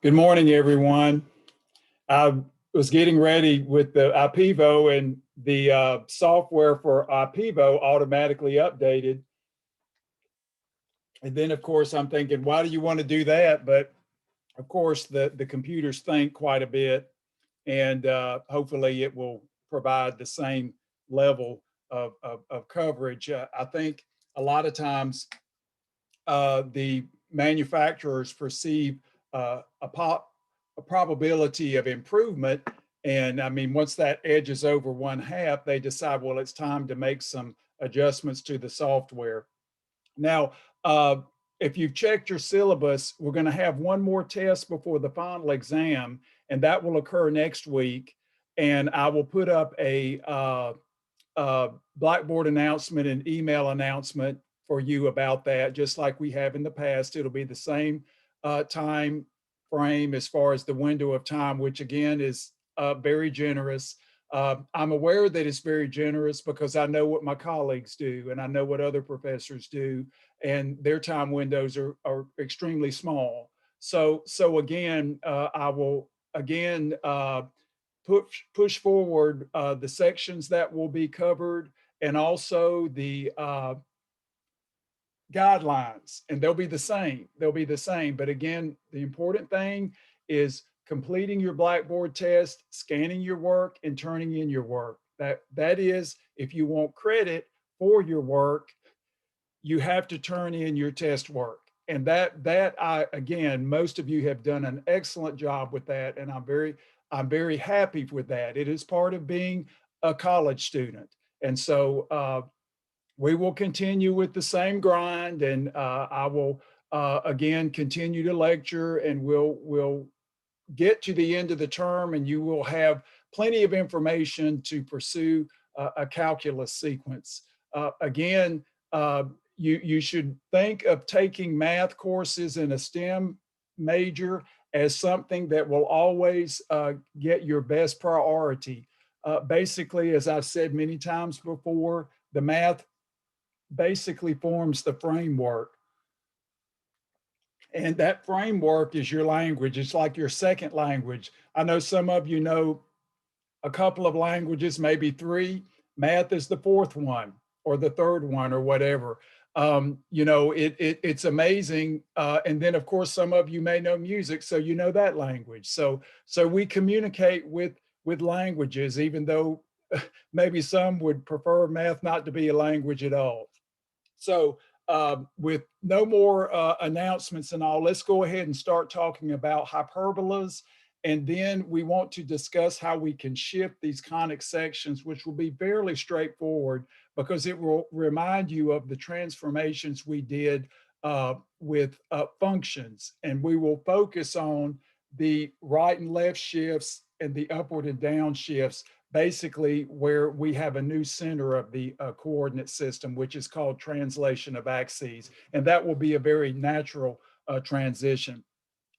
Good morning, everyone. I was getting ready with the IPEVO, and the software for IPEVO automatically updated. And then, of course, I'm thinking, why do you want to do that? But of course, the computers think quite a bit, and hopefully it will provide the same level of coverage. I think a lot of times the manufacturers perceive a probability of improvement. And I mean, once that edges over one half, they decide, well, it's time to make some adjustments to the software. Now, if you've checked your syllabus, we're going to have one more test before the final exam, and that will occur next week. And I will put up a Blackboard announcement and email announcement for you about that, just like we have in the past. It'll be the same time frame as far as the window of time, which again is very generous. I'm aware that it's very generous because I know what my colleagues do and I know what other professors do, and their time windows are extremely small. So again, I will again push forward the sections that will be covered, and also the guidelines, and they'll be the same. They'll be the same. But again, the important thing is completing your Blackboard test, scanning your work, and turning in your work. That is, if you want credit for your work, you have to turn in your test work. And that I again, most of you have done an excellent job with that, and I'm very happy with that. It is part of being a college student, and so we will continue with the same grind, and I will again continue to lecture, and we'll get to the end of the term, and you will have plenty of information to pursue a calculus sequence. Again, you should think of taking math courses in a STEM major as something that will always get your best priority. Basically, as I've said many times before, the math basically forms the framework. And that framework is your language. It's like your second language. I know some of you know a couple of languages, maybe three. Math is the fourth one or the third one or whatever. It's amazing. And then, of course, some of you may know music, so you know that language. So we communicate with languages, even though maybe some would prefer math not to be a language at all. So with no more announcements and all, let's go ahead and start talking about hyperbolas. And then we want to discuss how we can shift these conic sections, which will be fairly straightforward because it will remind you of the transformations we did with functions. And we will focus on the right and left shifts and the upward and down shifts, basically where we have a new center of the coordinate system, which is called translation of axes. And that will be a very natural transition.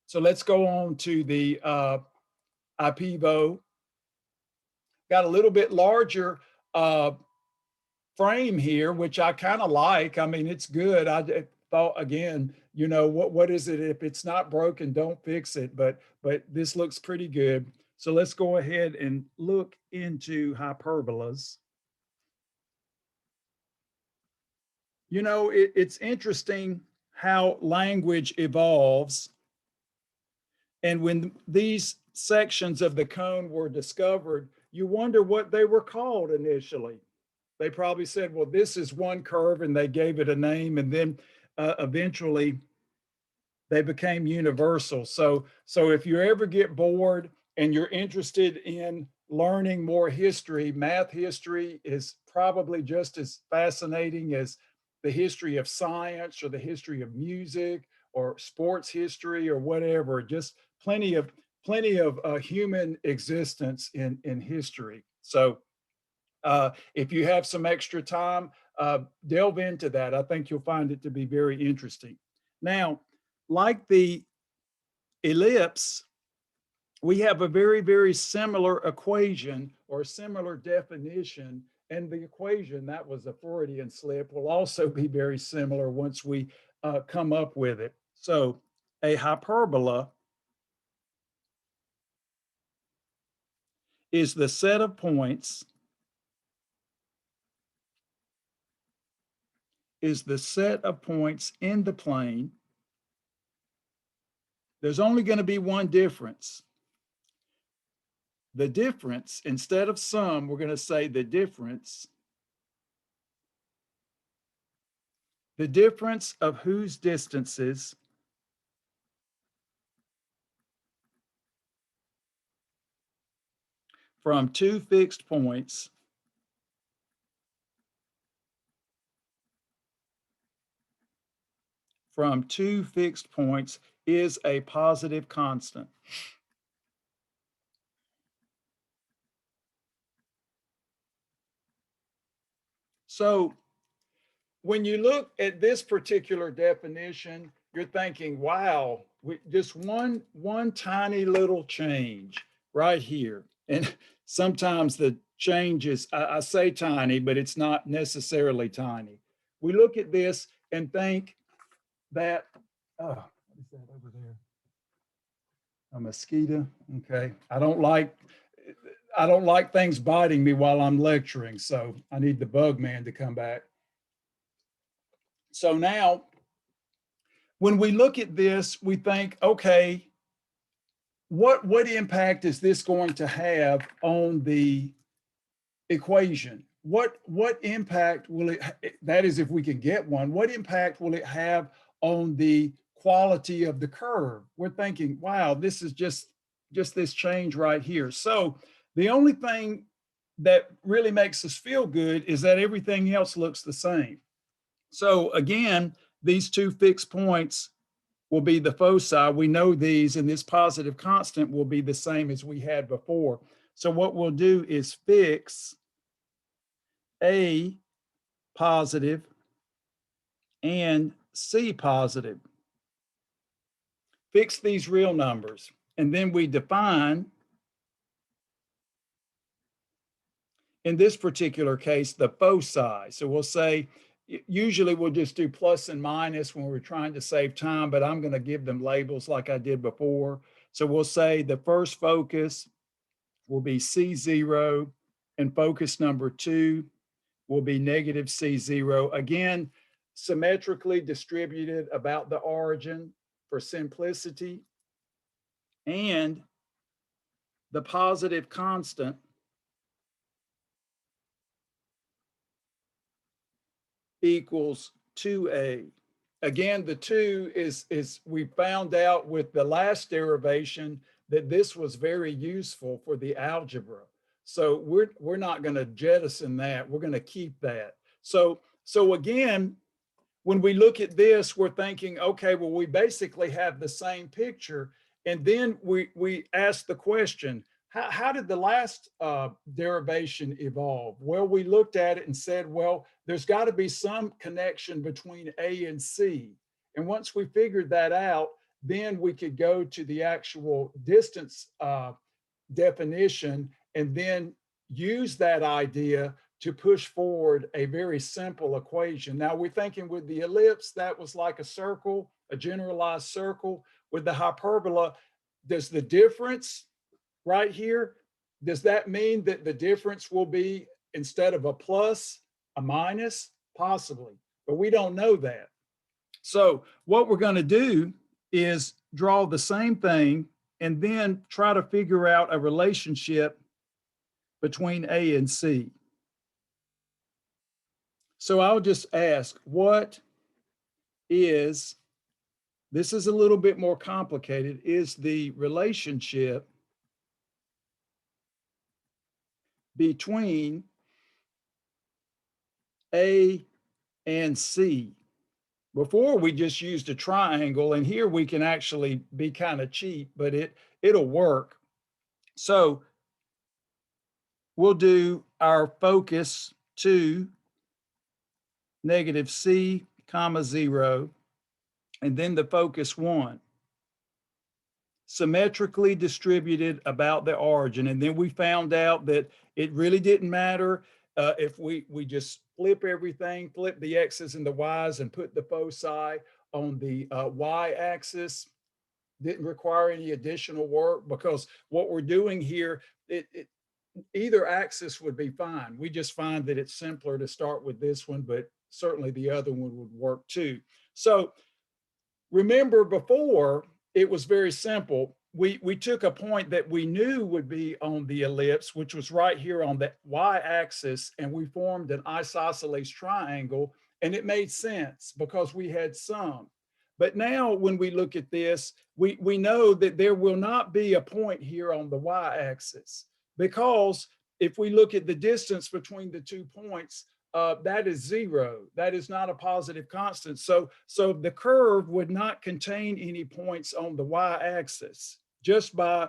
So let's go on to the IPEVO. Got a little bit larger frame here, which I kind of like. I mean, it's good. I thought, again, what is it? If it's not broken, don't fix it. But this looks pretty good. So let's go ahead and look into hyperbolas. It's interesting how language evolves. And when these sections of the cone were discovered, you wonder what they were called initially. They probably said, well, this is one curve, and they gave it a name, and then eventually they became universal. So if you ever get bored and you're interested in learning more history, math history is probably just as fascinating as the history of science or the history of music or sports history or whatever. Just plenty of human existence in history. So if you have some extra time, delve into that. I think you'll find it to be very interesting. Now, like the ellipse, we have a very, very similar equation or similar definition. And the equation, that was a Freudian slip, will also be very similar once we come up with it. So a hyperbola is the set of points in the plane. There's only going to be one difference. The difference, instead of sum, we're going to say the difference of whose distances from two fixed points is a positive constant. So when you look at this particular definition, you're thinking, wow, just one tiny little change right here. And sometimes the change is, I say tiny, but it's not necessarily tiny. We look at this and think that, oh, what is that over there? A mosquito. Okay. I don't like things biting me while I'm lecturing, so I need the bug man to come back. So now, when we look at this, we think, okay, what impact is this going to have on the equation? What impact will it, that is, if we can get one, what impact will it have on the quality of the curve? We're thinking, wow, this is just this change right here. So the only thing that really makes us feel good is that everything else looks the same. So again, these two fixed points will be the foci. We know these, and this positive constant will be the same as we had before. So what we'll do is fix A positive and C positive. Fix these real numbers. And then we define, in this particular case, the foci. So we'll say, usually we'll just do plus and minus when we're trying to save time, but I'm going to give them labels like I did before. So we'll say the first focus will be C0, and focus number 2 will be negative C0. Again, symmetrically distributed about the origin for simplicity. And the positive constant equals 2a. Again, the 2 is we found out with the last derivation that this was very useful for the algebra. So we're not going to jettison that. We're going to keep that. So again, when we look at this, we're thinking, okay, well, we basically have the same picture. And then we ask the question, how did the last derivation evolve? Well, we looked at it and said, well, there's got to be some connection between A and C. And once we figured that out, then we could go to the actual distance definition and then use that idea to push forward a very simple equation. Now we're thinking with the ellipse, that was like a circle, a generalized circle. With the hyperbola, does the difference right here, does that mean that the difference will be, instead of a plus, a minus? Possibly, but we don't know that. So what we're going to do is draw the same thing and then try to figure out a relationship between A and C. So I'll just ask, what is, this is a little bit more complicated, is the relationship between A and C? Before we just used a triangle, and here we can actually be kind of cheap, but it'll work. So we'll do our focus 2, negative C, comma 0, and then the focus 1. Symmetrically distributed about the origin. And then we found out that it really didn't matter if we just flip everything, flip the X's and the Y's and put the foci on the Y axis. Didn't require any additional work, because what we're doing here, either axis would be fine. We just find that it's simpler to start with this one, but certainly the other one would work too. So remember before, it was very simple. We took a point that we knew would be on the ellipse, which was right here on the y-axis, and we formed an isosceles triangle, and it made sense because we had some. But now when we look at this, we know that there will not be a point here on the y-axis, because if we look at the distance between the 2 points, that is 0. That is not a positive constant. So the curve would not contain any points on the y-axis just by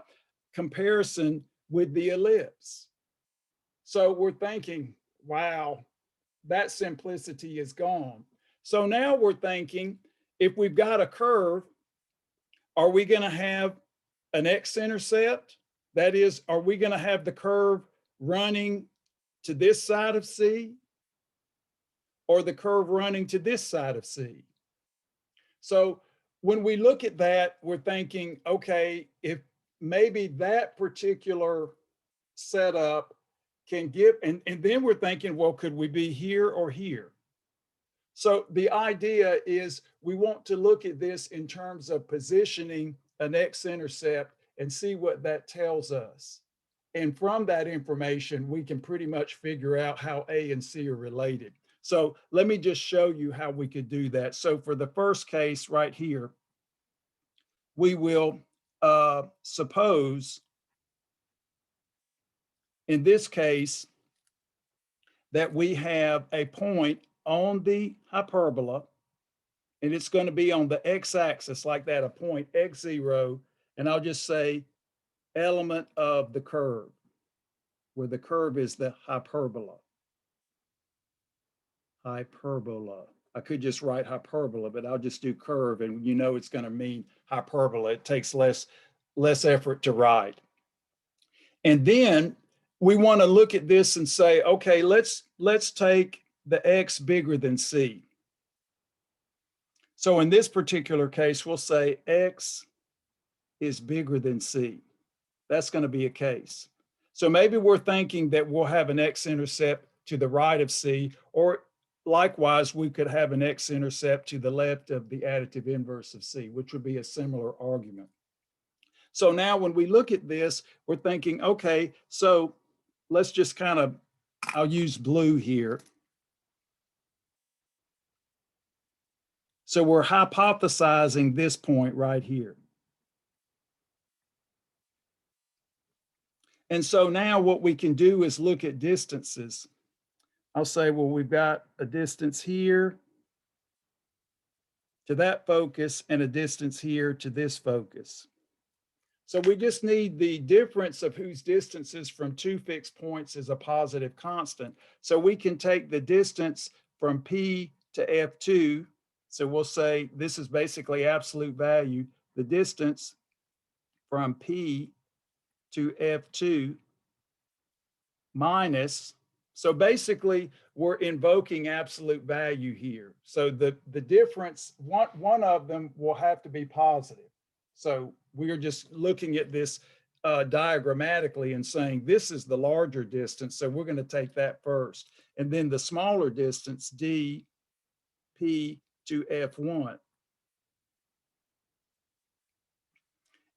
comparison with the ellipse. So we're thinking, wow, that simplicity is gone. So now we're thinking, if we've got a curve, are we going to have an x-intercept? That is, are we going to have the curve running to this side of C, or the curve running to this side of C? So when we look at that, we're thinking, okay, if maybe that particular setup can give, and then we're thinking, well, could we be here or here? So the idea is we want to look at this in terms of positioning an x-intercept and see what that tells us. And from that information, we can pretty much figure out how A and C are related. So let me just show you how we could do that. So for the first case right here, we will suppose in this case that we have a point on the hyperbola, and it's going to be on the x-axis like that, a point x0, and I'll just say element of the curve, where the curve is the hyperbola. Hyperbola. I could just write hyperbola, but I'll just do curve, and you know it's going to mean hyperbola. It takes less effort to write. And then we want to look at this and say, okay, let's take the x bigger than c. So in this particular case, we'll say x is bigger than c. That's going to be a case. So maybe we're thinking that we'll have an x-intercept to the right of c, or likewise, we could have an x-intercept to the left of the additive inverse of c, which would be a similar argument. So now when we look at this, we're thinking, okay, so let's just kind of, I'll use blue here. So we're hypothesizing this point right here. And so now what we can do is look at distances. I'll say, well, we've got a distance here to that focus and a distance here to this focus. So we just need the difference of whose distances from 2 fixed points is a positive constant. So we can take the distance from P to F2. So we'll say this is basically absolute value, the distance from P to F2 minus, so basically we're invoking absolute value here. So the difference, one of them will have to be positive. So we're just looking at this diagrammatically and saying this is the larger distance, so we're going to take that first. And then the smaller distance, d P to F1.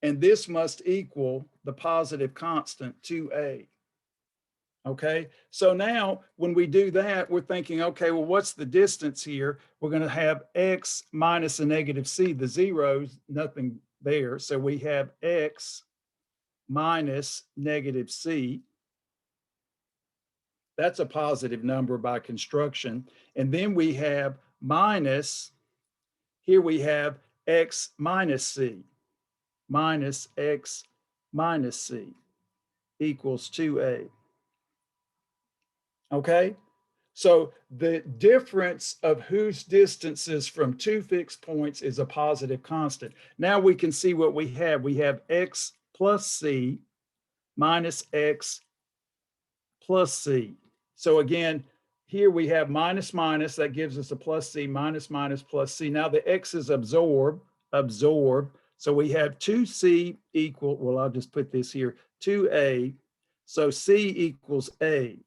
And this must equal the positive constant 2a. Okay, so now when we do that, we're thinking, okay, well, what's the distance here? We're going to have x minus a negative c, the zeros, nothing there. So we have x minus negative c. That's a positive number by construction. And then we have minus, here we have x minus c, minus x minus c equals 2a. Okay, so the difference of whose distances from 2 fixed points is a positive constant. Now we can see what we have. We have x plus c minus x plus c. So again, here we have minus minus, that gives us a plus c, minus minus plus c. Now the x is absorb. So we have 2c equal, well, I'll just put this here, 2a So C equals A.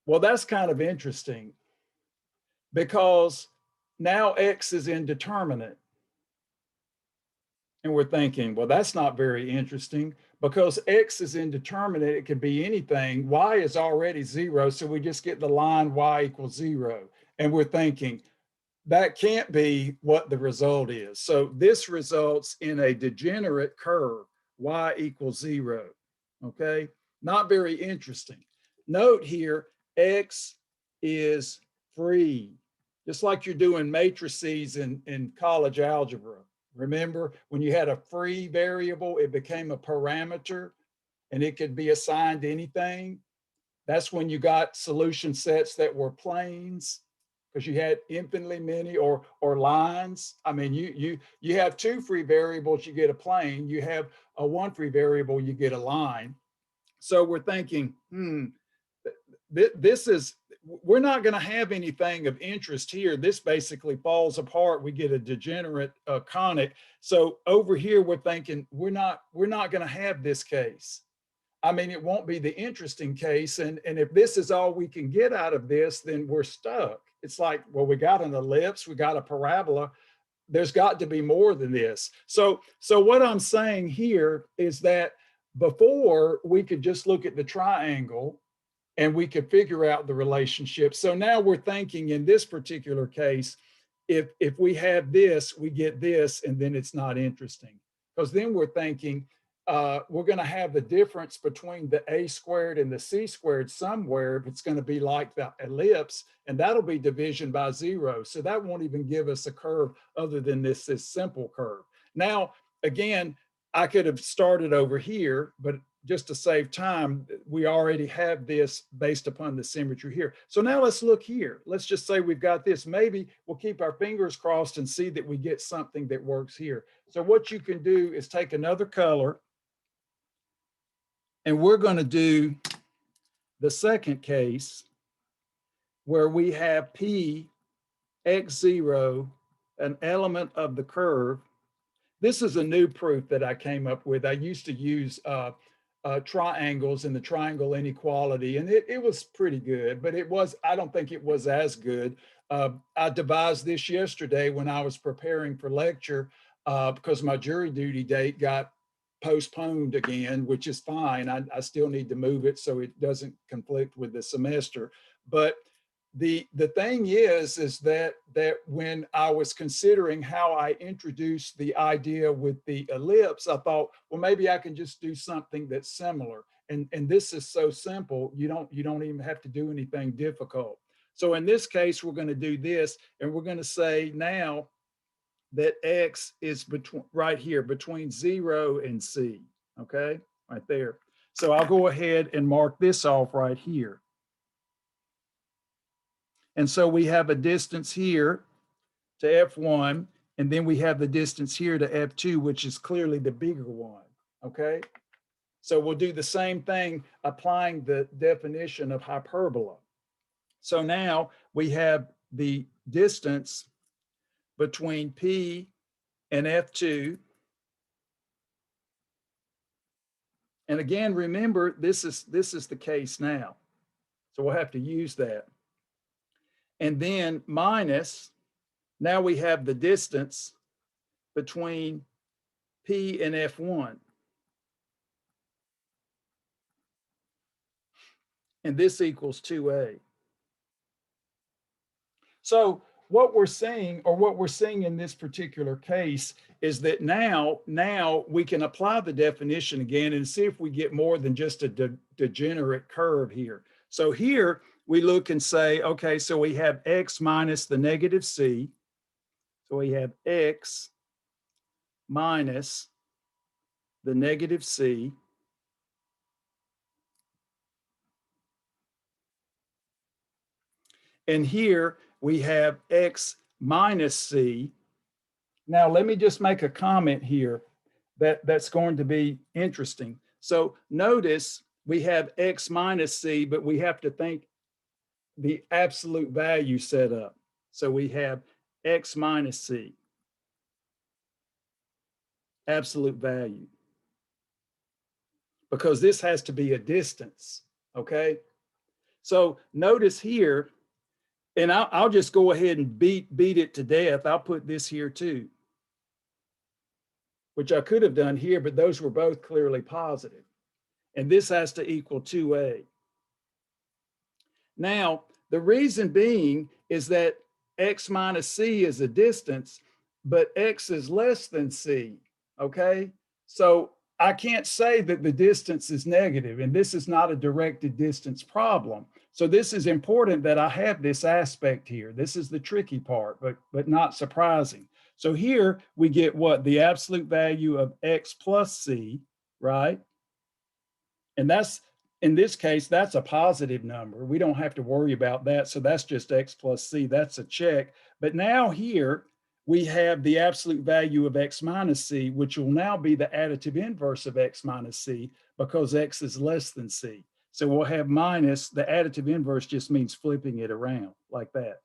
Well, that's kind of interesting because now X is indeterminate. And we're thinking, well, that's not very interesting because X is indeterminate. It could be anything. Y is already 0. So we just get the line Y equals 0. And we're thinking, that can't be what the result is. So this results in a degenerate curve, Y equals 0. Okay, not very interesting. Note here, X is free, just like you're doing matrices in college algebra. Remember, when you had a free variable, it became a parameter and it could be assigned to anything. That's when you got solution sets that were planes because you had infinitely many or lines. I mean, you have two free variables, you get a plane. You have a one free variable, you get a line. So we're thinking, this is, we're not going to have anything of interest here. This basically falls apart. We get a degenerate conic. So over here, we're thinking we're not going to have this case. I mean, it won't be the interesting case. And if this is all we can get out of this, then we're stuck. It's like, well, we got an ellipse, we got a parabola. There's got to be more than this. So what I'm saying here is that before we could just look at the triangle and we could figure out the relationship. So now we're thinking in this particular case, if we have this, we get this, and then it's not interesting. Because then we're thinking, we're going to have the difference between the a squared and the c squared somewhere if it's going to be like the ellipse, and that'll be division by 0. So that won't even give us a curve other than this simple curve. Now, again, I could have started over here, but just to save time, we already have this based upon the symmetry here. So now let's look here. Let's just say we've got this. Maybe we'll keep our fingers crossed and see that we get something that works here. So what you can do is take another color, and we're going to do the second case where we have P x0, an element of the curve. This is a new proof that I came up with. I used to use triangles and the triangle inequality, and it was pretty good, but I don't think it was as good. I devised this yesterday when I was preparing for lecture because my jury duty date got postponed again, which is fine. I still need to move it so it doesn't conflict with the semester. But the thing is that when I was considering how I introduced the idea with the ellipse, I thought, well, maybe I can just do something that's similar. And this is so simple, you don't even have to do anything difficult. So in this case, we're going to do this, and we're going to say now that X is between right here between 0 and C. Okay, right there. So I'll go ahead and mark this off right here. And so we have a distance here to F1, and then we have the distance here to F2, which is clearly the bigger one, okay? So we'll do the same thing applying the definition of hyperbola. So now we have the distance between P and F2. And again, remember, this is the case now. So we'll have to use that. And then minus, now we have the distance between P and F1. And this equals 2A. So what we're seeing in this particular case is that now we can apply the definition again and see if we get more than just a degenerate curve here. So here we look and say, okay, so we have X minus the negative C. So we have X minus the negative C. And here we have X minus C. Now, let me just make a comment here that's going to be interesting. So notice we have X minus C, but we have to think the absolute value set up. So we have X minus C, absolute value. because this has to be a distance, okay? So notice here, and I'll just go ahead and beat it to death. I'll put this here too, which I could have done here, but those were both clearly positive. And this has to equal 2a. Now, the reason being is that x minus c is a distance, but x is less than c, okay? So I can't say that the distance is negative, and this is not a directed distance problem. So this is important that I have this aspect here. This is the tricky part, but not surprising. So here we get what? The absolute value of x plus c, right? And that's, in this case, that's a positive number. We don't have to worry about that. So that's just x plus c. That's a check. But now here we have the absolute value of x minus c, which will now be the additive inverse of x minus c because x is less than c. So we'll have minus, the additive inverse just means flipping it around like that,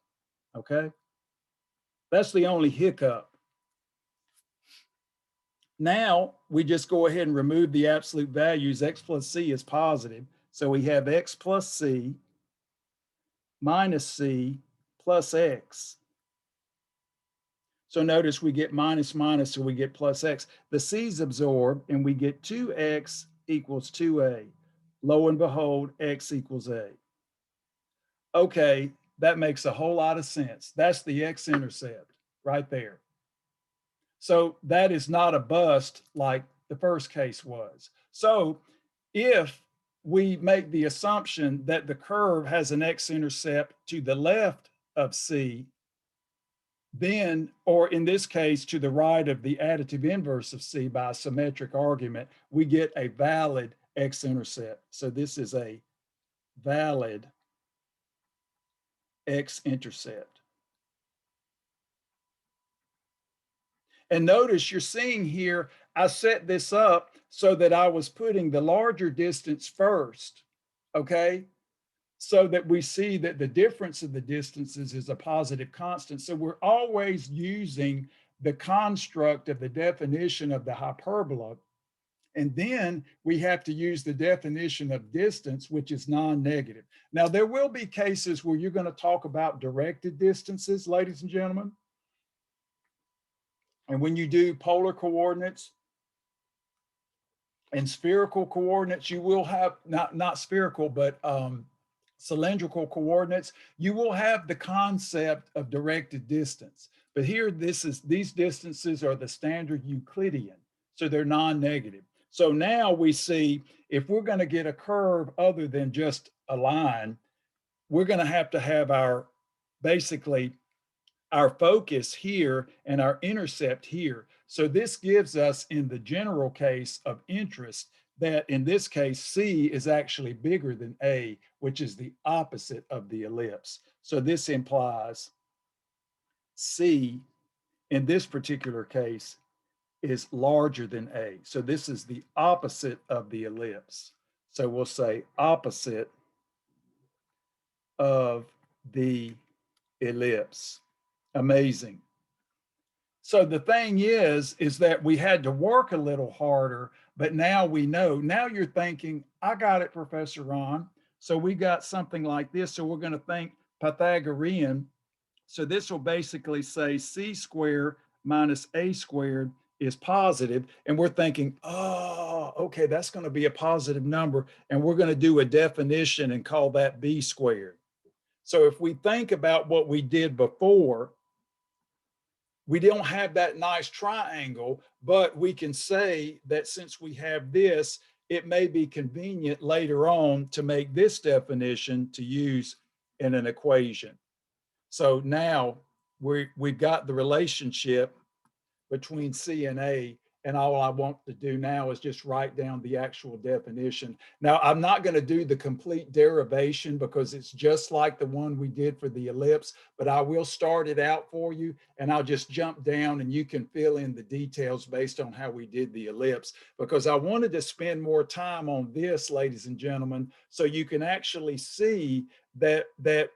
okay? That's the only hiccup. Now we just go ahead and remove the absolute values. X plus c is positive. So we have x plus c minus c plus x. So notice we get minus minus, so we get plus x. The c's absorb and we get 2x equals 2a. Lo and behold, x equals a. Okay, that makes a whole lot of sense. That's the x-intercept right there. So that is not a bust like the first case was. So if we make the assumption that the curve has an x-intercept to the left of C, then, or in this case, to the right of the additive inverse of C by a symmetric argument, we get a valid x-intercept. So this is a valid x-intercept. And notice you're seeing here, I set this up so that I was putting the larger distance first, okay? So that we see that the difference of the distances is a positive constant. So we're always using the construct of the definition of the hyperbola. And then we have to use the definition of distance, which is non-negative. Now, there will be cases where you're going to talk about directed distances, ladies and gentlemen. And when you do polar coordinates and spherical coordinates, you will have, not spherical, but cylindrical coordinates, you will have the concept of directed distance. But here, these distances are the standard Euclidean, so they're non-negative. So now we see if we're going to get a curve other than just a line, we're going to have our, basically, our focus here and our intercept here. So this gives us, in the general case of interest, that in this case, C is actually bigger than A, which is the opposite of the ellipse. So this implies C, in this particular case, is larger than A. So this is the opposite of the ellipse. So we'll say opposite of the ellipse. Amazing. So the thing is that we had to work a little harder, but now we know. Now you're thinking, I got it, Professor Ron. So we got something like this. So we're going to think Pythagorean. So this will basically say c squared minus a squared is positive. And we're thinking, oh, okay, that's going to be a positive number. And we're going to do a definition and call that b squared. So if we think about what we did before, we don't have that nice triangle, but we can say that since we have this, it may be convenient later on to make this definition to use in an equation. So now we've got the relationship between C and A, and all I want to do now is just write down the actual definition. Now, I'm not going to do the complete derivation because it's just like the one we did for the ellipse, but I will start it out for you, and I'll just jump down and you can fill in the details based on how we did the ellipse, because I wanted to spend more time on this, ladies and gentlemen, so you can actually see that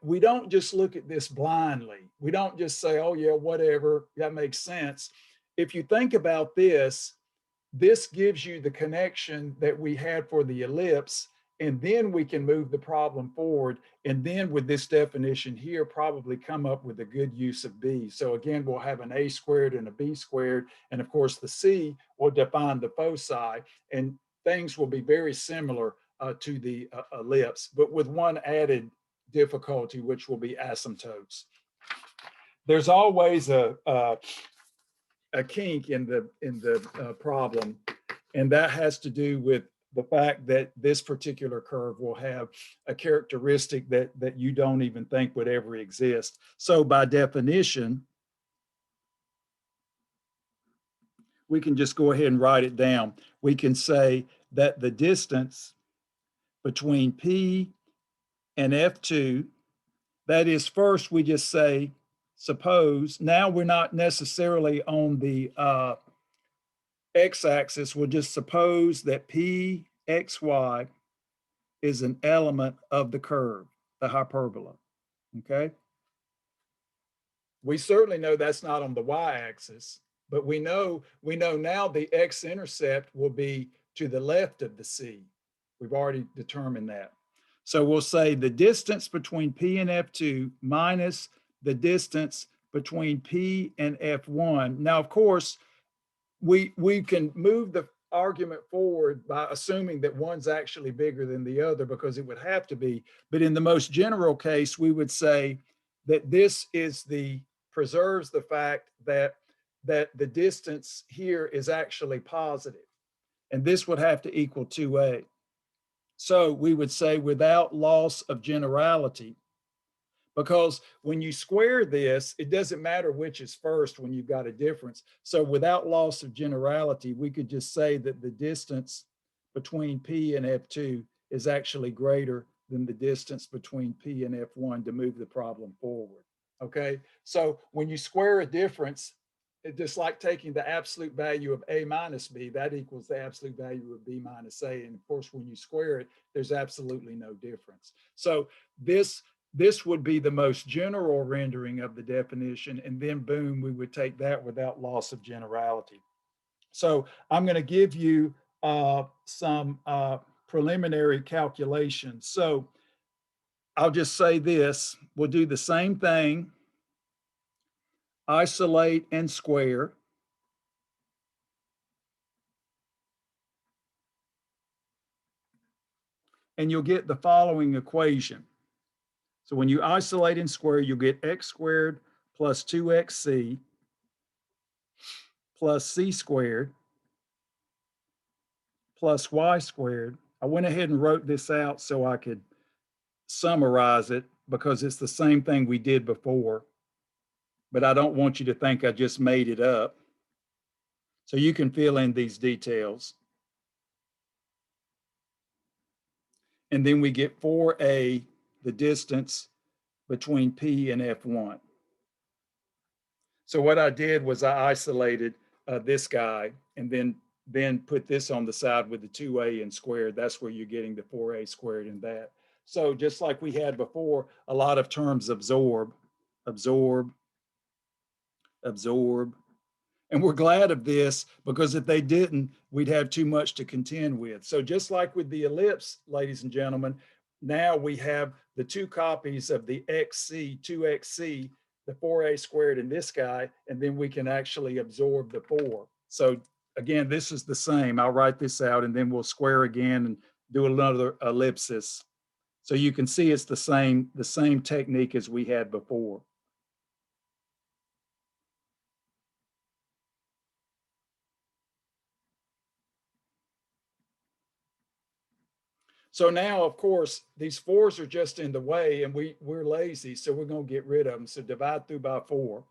we don't just look at this blindly. We don't just say, oh yeah, whatever, that makes sense. If you think about this, this gives you the connection that we had for the ellipse, and then we can move the problem forward. And then with this definition here, probably come up with a good use of B. So again, we'll have an A squared and a B squared. And of course, the C will define the foci, and things will be very similar to the ellipse, but with one added difficulty, which will be asymptotes. There's always a kink in the problem, and that has to do with the fact that this particular curve will have a characteristic that you don't even think would ever exist. So by definition, we can just go ahead and write it down. We can say that the distance between P and F2, that is, first we just say, suppose, now we're not necessarily on the x-axis, we'll just suppose that Pxy is an element of the curve, the hyperbola, okay? We certainly know that's not on the y-axis, but we know now the x-intercept will be to the left of the C. We've already determined that. So we'll say the distance between P and F2 minus the distance between P and F1. Now, of course, we can move the argument forward by assuming that one's actually bigger than the other, because it would have to be. But in the most general case, we would say that this is preserves the fact that the distance here is actually positive, and this would have to equal 2a. So we would say without loss of generality, because when you square this, it doesn't matter which is first when you've got a difference. So without loss of generality, we could just say that the distance between P and F2 is actually greater than the distance between P and F1 to move the problem forward. Okay, so when you square a difference, it's just like taking the absolute value of A minus B, that equals the absolute value of B minus A. And of course, when you square it, there's absolutely no difference. So this would be the most general rendering of the definition, and then boom, we would take that without loss of generality. So I'm going to give you some preliminary calculations. So I'll just say this, we'll do the same thing, isolate and square. And you'll get the following equation. So when you isolate and square, you'll get x squared plus 2xc plus c squared plus y squared. I went ahead and wrote this out so I could summarize it, because it's the same thing we did before, but I don't want you to think I just made it up. So you can fill in these details. And then we get 4a, the distance between P and F1. So what I did was I isolated this guy, and then put this on the side with the 2a and squared. That's where you're getting the 4a squared in that. So just like we had before, a lot of terms absorb, absorb, absorb. And we're glad of this, because if they didn't, we'd have too much to contend with. So just like with the ellipse, ladies and gentlemen, now we have the two copies of the xc, 2xc, the 4a squared in this guy, and then we can actually absorb the 4. So again, this is the same. I'll write this out, and then we'll square again and do another ellipsis. So you can see it's the same technique as we had before. So now, of course, these 4s are just in the way, and we're lazy, so we're going to get rid of them. So divide through by 4.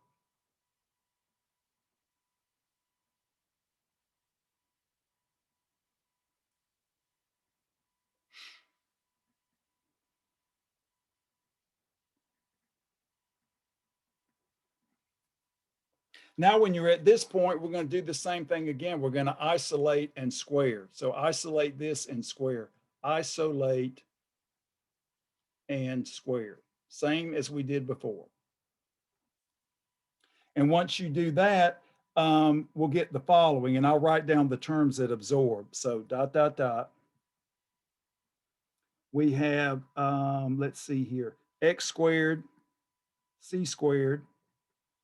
Now, when you're at this point, we're going to do the same thing again. We're going to isolate and square. So isolate this and square. Isolate and square. Same as we did before. And once you do that, we'll get the following, and I'll write down the terms that absorb. So dot, dot, dot. We have, let's see here, x squared, c squared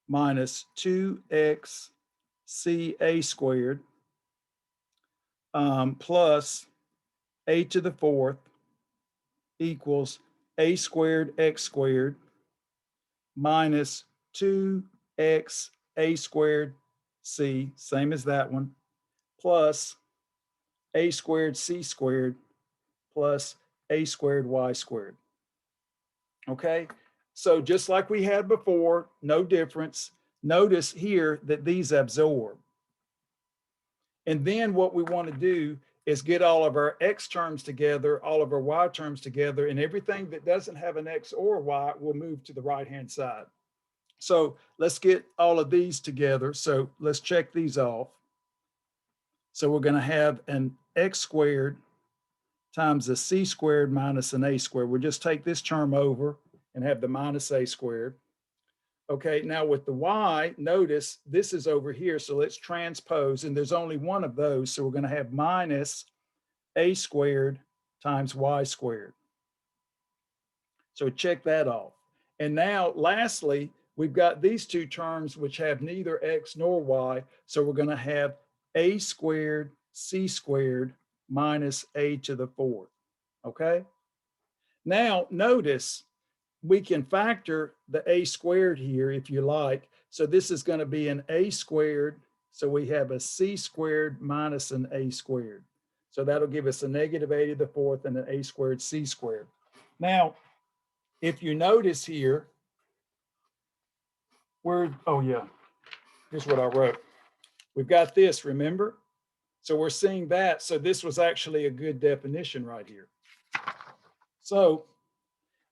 minus 2x ca squared plus a to the fourth equals a squared x squared minus 2x a squared c, same as that one, plus a squared c squared plus a squared y squared. Okay, so just like we had before, no difference. Notice here that these absorb. And then what we want to do is get all of our x terms together, all of our y terms together, and everything that doesn't have an x or a y will move to the right-hand side. So let's get all of these together. So let's check these off. So we're going to have an x squared times a c squared minus an a squared. We'll just take this term over and have the minus a squared. Okay, now with the y, notice this is over here, so let's transpose, and there's only one of those, so we're going to have minus a squared times y squared. So check that off. And now lastly, we've got these two terms which have neither x nor y, so we're going to have a squared c squared minus a to the fourth. Okay, now notice we can factor the a squared here if you like. So this is going to be an a squared. So we have a c squared minus an a squared. So that'll give us a negative a to the fourth and an a squared c squared. Now, if you notice here, oh yeah, here's what I wrote. We've got this, remember? So we're seeing that. So this was actually a good definition right here. So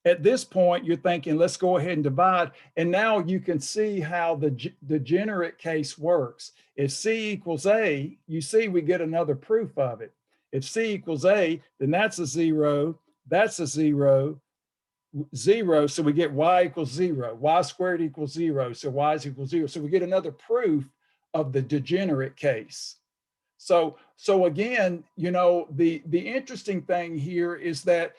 at this point, you're thinking, let's go ahead and divide. And now you can see how the degenerate case works. If C equals A, you see we get another proof of it. If C equals A, then that's a zero, that's a zero, zero. So we get Y equals zero, Y squared equals zero. So Y is equal zero. So we get another proof of the degenerate case. So again, you know, the interesting thing here is that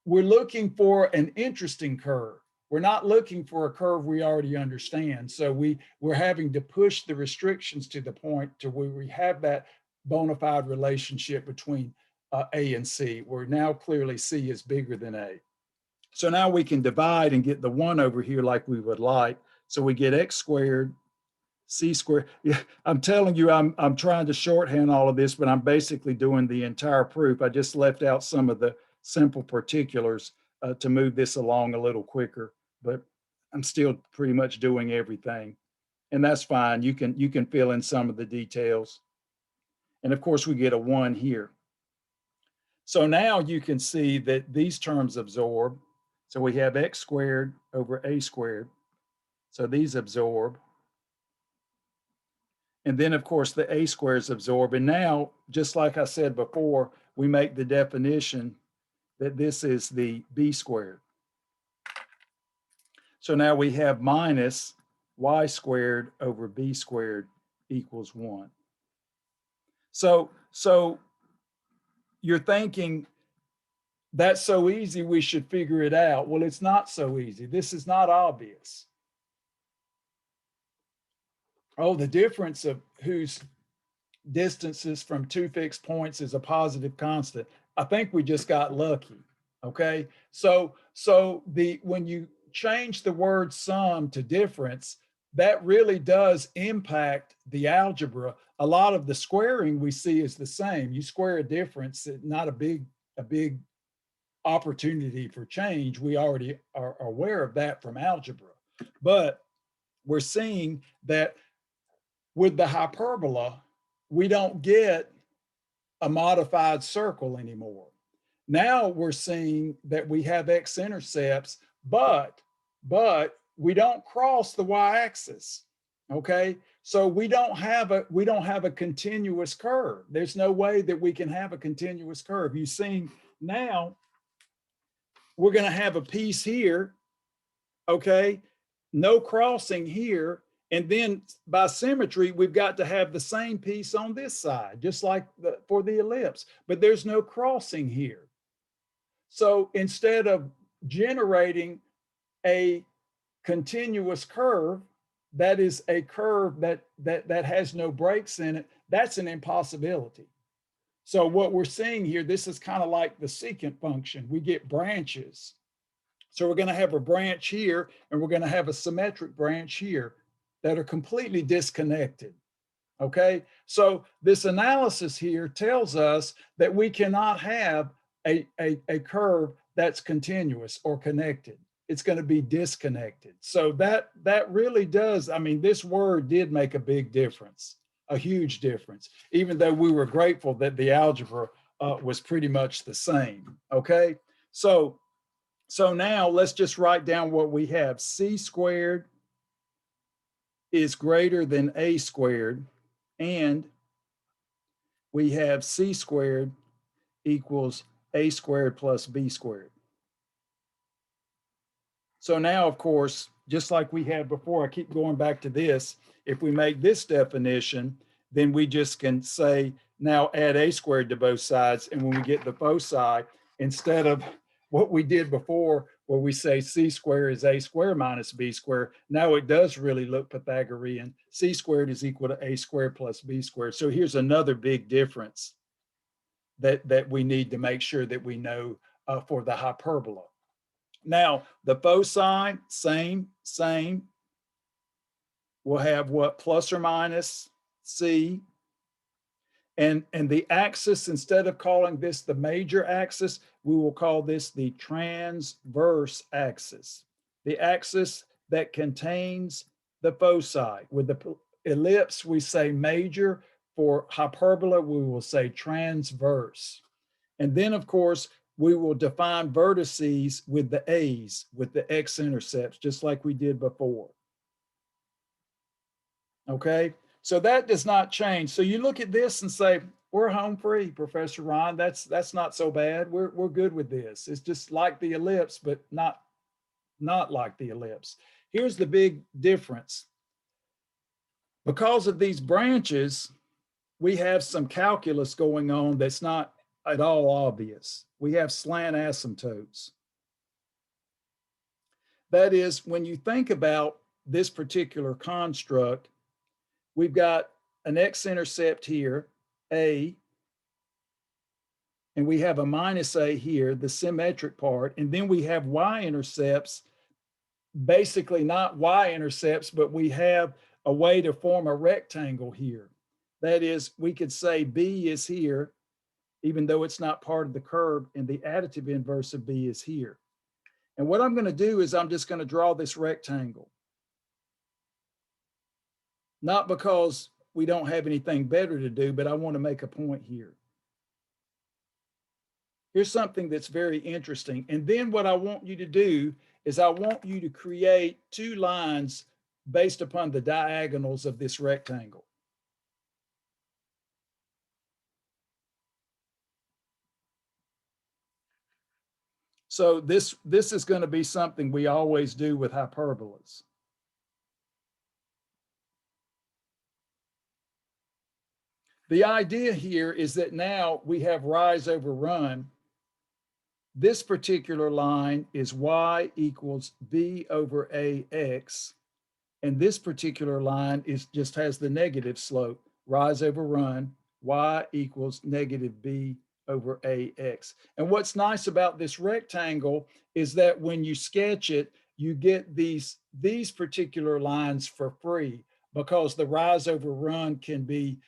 we're looking for an interesting curve. We're not looking for a curve we already understand. So we're having to push the restrictions to the point to where we have that bona fide relationship between A and C, where now clearly C is bigger than A. So now we can divide and get the 1 over here like we would like. So we get x squared c squared. Yeah, I'm telling you, I'm trying to shorthand all of this, but I'm basically doing the entire proof. I just left out some of the simple particulars to move this along a little quicker, but I'm still pretty much doing everything, and that's fine. You can fill in some of the details, and of course we get a 1 here. So now you can see that these terms absorb. So we have x squared over a squared. So these absorb. And then, of course, the a squares absorb. And now, just like I said before, we make the definition that this is the b squared. So now we have minus y squared over b squared equals 1. So you're thinking, that's so easy, we should figure it out. Well, it's not so easy. This is not obvious. Oh, the difference of whose distances from two fixed points is a positive constant. I think we just got lucky. Okay. So when you change the word sum to difference, that really does impact the algebra. A lot of the squaring we see is the same. You square a difference, not a big opportunity for change. We already are aware of that from algebra. But we're seeing that with the hyperbola, we don't get a modified circle anymore. Now we're seeing that we have x-intercepts, but we don't cross the y-axis. Okay, so we don't have a continuous curve. There's no way that we can have a continuous curve. You've seen now we're going to have a piece here. Okay, no crossing here. And then by symmetry, we've got to have the same piece on this side, just like for the ellipse, but there's no crossing here. So instead of generating a continuous curve, that is a curve that has no breaks in it, that's an impossibility. So what we're seeing here, this is kind of like the secant function. We get branches. So we're going to have a branch here, and we're going to have a symmetric branch here that are completely disconnected. Okay, so this analysis here tells us that we cannot have a curve that's continuous or connected. It's going to be disconnected. So that really does, I mean, this word did make a big difference, a huge difference, even though we were grateful that the algebra was pretty much the same. Okay, so now let's just write down what we have. C squared is greater than A squared, and we have C squared equals A squared plus B squared. So now, of course, just like we had before, I keep going back to this. If we make this definition, then we just can say, now add A squared to both sides. And when we get the foci, instead of what we did before, where we say C squared is A squared minus B squared, now it does really look Pythagorean. C squared is equal to A squared plus B squared. So here's another big difference that we need to make sure that we know for the hyperbola. Now, the foci, same. We'll have what? Plus or minus C. And the axis, instead of calling this the major axis, we will call this the transverse axis, the axis that contains the foci. With the ellipse, we say major. For hyperbola, we will say transverse. And then, of course, we will define vertices with the A's, with the x-intercepts, just like we did before. Okay, so that does not change. So you look at this and say, we're home free, Professor Ron. That's not so bad. We're good with this. It's just like the ellipse, but not like the ellipse. Here's the big difference. Because of these branches, we have some calculus going on that's not at all obvious. We have slant asymptotes. That is, when you think about this particular construct, we've got an x-intercept here, A, and we have a minus A here, the symmetric part, and then we have y-intercepts, basically not y-intercepts, but we have a way to form a rectangle here. That is, we could say B is here, even though it's not part of the curve, and the additive inverse of B is here. And what I'm going to do is I'm just going to draw this rectangle. Not because we don't have anything better to do, but I want to make a point here. Here's something that's very interesting. And then what I want you to do is I want you to create two lines based upon the diagonals of this rectangle. So this is going to be something we always do with hyperbolas. The idea here is that now we have rise over run. This particular line is y equals b over ax. And this particular line just has the negative slope, rise over run, y equals negative b over ax. And what's nice about this rectangle is that when you sketch it, you get these particular lines for free, because the rise over run can be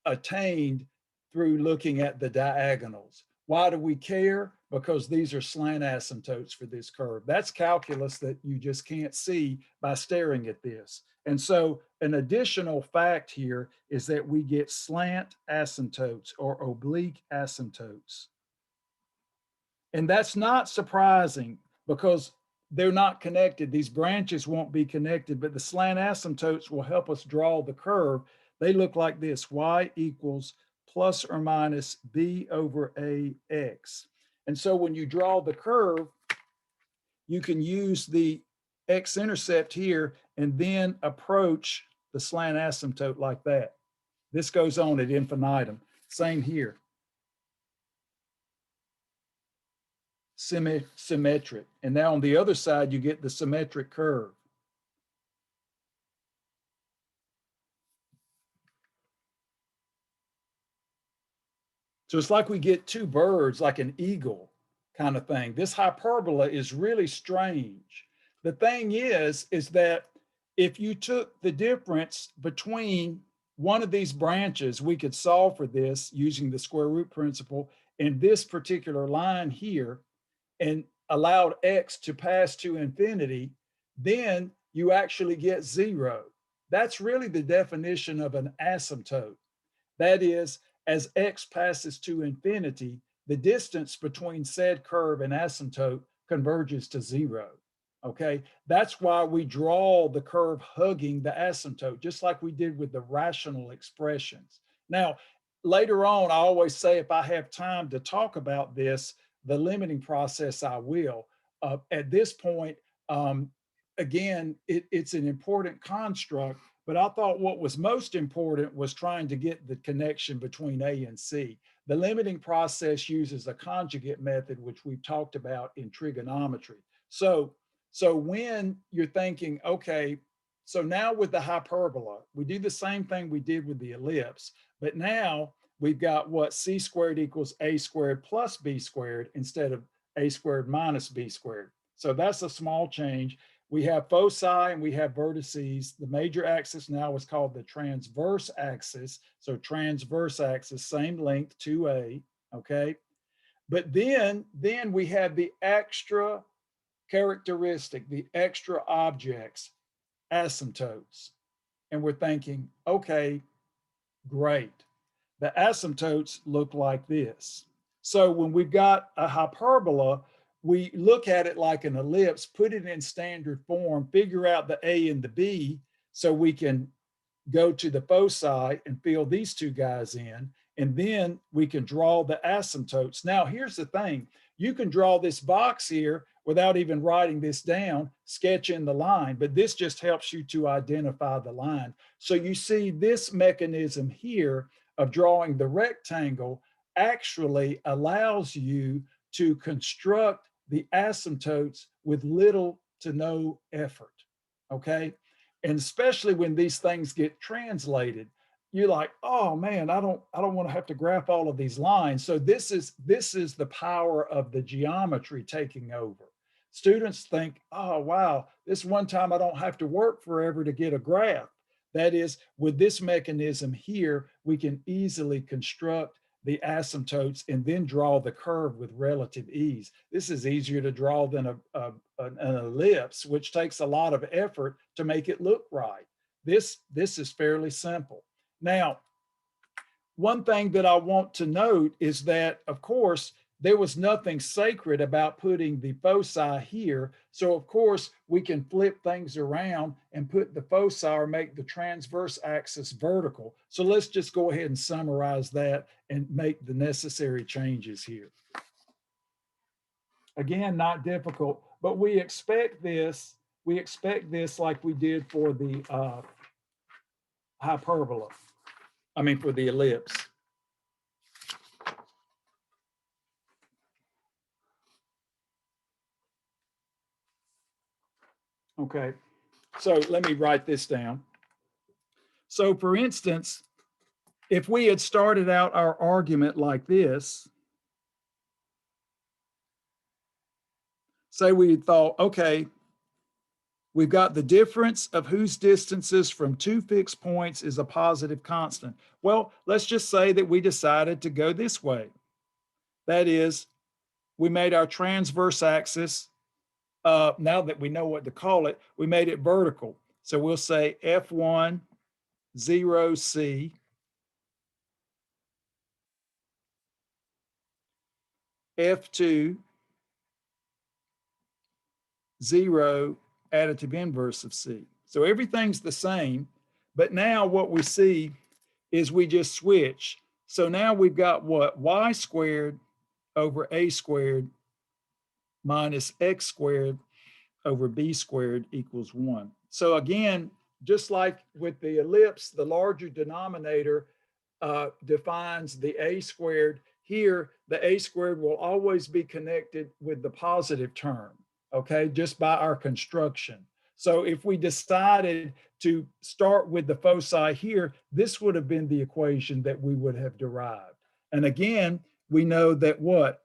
attained through looking at the diagonals. Why do we care? Because these are slant asymptotes for this curve. That's calculus that you just can't see by staring at this. And so an additional fact here is that we get slant asymptotes or oblique asymptotes. And that's not surprising because they're not connected. These branches won't be connected, but the slant asymptotes will help us draw the curve. They look like this: y equals plus or minus b over ax. And so when you draw the curve, you can use the x-intercept here and then approach the slant asymptote like that. This goes on at infinitum. Same here. Symmetric. And now on the other side, you get the symmetric curve. So it's like we get two birds, like an eagle kind of thing. This hyperbola is really strange. The thing is that if you took the difference between one of these branches, we could solve for this using the square root principle, and this particular line here, and allowed x to pass to infinity, then you actually get 0. That's really the definition of an asymptote. That is, as x passes to infinity, the distance between said curve and asymptote converges to 0. Okay, that's why we draw the curve hugging the asymptote, just like we did with the rational expressions. Now, later on, I always say if I have time to talk about this, the limiting process, I will. At this point, again, it's an important construct, but I thought what was most important was trying to get the connection between A and C. The limiting process uses a conjugate method, which we've talked about in trigonometry. So when you're thinking, okay, so now with the hyperbola, we do the same thing we did with the ellipse, but now we've got what? C squared equals A squared plus B squared instead of A squared minus B squared. So that's a small change. We have foci and we have vertices. The major axis now is called the transverse axis. So transverse axis, same length, 2a, okay? But then we have the extra characteristic, the extra objects, asymptotes. And we're thinking, okay, great. The asymptotes look like this. So when we've got a hyperbola, we look at it like an ellipse, put it in standard form, figure out the A and the B so we can go to the foci and fill these two guys in, and then we can draw the asymptotes. Now, here's the thing. You can draw this box here without even writing this down, sketch in the line, but this just helps you to identify the line. So you see this mechanism here of drawing the rectangle actually allows you to construct the asymptotes with little to no effort, okay? And especially when these things get translated, you're like, oh man, I don't want to have to graph all of these lines. So this is the power of the geometry taking over. Students think, oh wow, this one time I don't have to work forever to get a graph. That is, with this mechanism here, we can easily construct the asymptotes and then draw the curve with relative ease. This is easier to draw than an ellipse, which takes a lot of effort to make it look right. This is fairly simple. Now, one thing that I want to note is that, of course, there was nothing sacred about putting the foci here. So of course we can flip things around and put the foci or make the transverse axis vertical. So let's just go ahead and summarize that and make the necessary changes here. Again, not difficult, but we expect this like we did for the hyperbola. I mean, for the ellipse. Okay, so let me write this down. So for instance, if we had started out our argument like this, say we had thought, okay, we've got the difference of whose distances from two fixed points is a positive constant. Well, let's just say that we decided to go this way. That is, we made our transverse axis, now that we know what to call it, we made it vertical. So we'll say F1, 0C, F2, 0, additive inverse of C. So everything's the same, but now what we see is we just switch. So now we've got what? Y squared over A squared minus X squared over b squared equals 1. So again, just like with the ellipse, the larger denominator defines the a squared. Here, the a squared will always be connected with the positive term, okay, just by our construction. So if we decided to start with the foci here, this would have been the equation that we would have derived. And again, we know that what?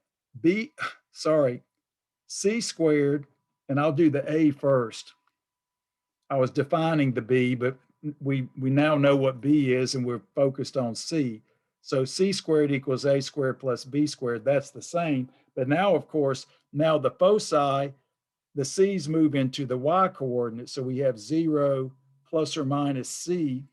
C squared, and I'll do the a first. I was defining the b, but we now know what b is and we're focused on c. So c squared equals a squared plus b squared, that's the same. But now, of course, now the foci, the c's move into the y coordinate. So we have 0 plus or minus c,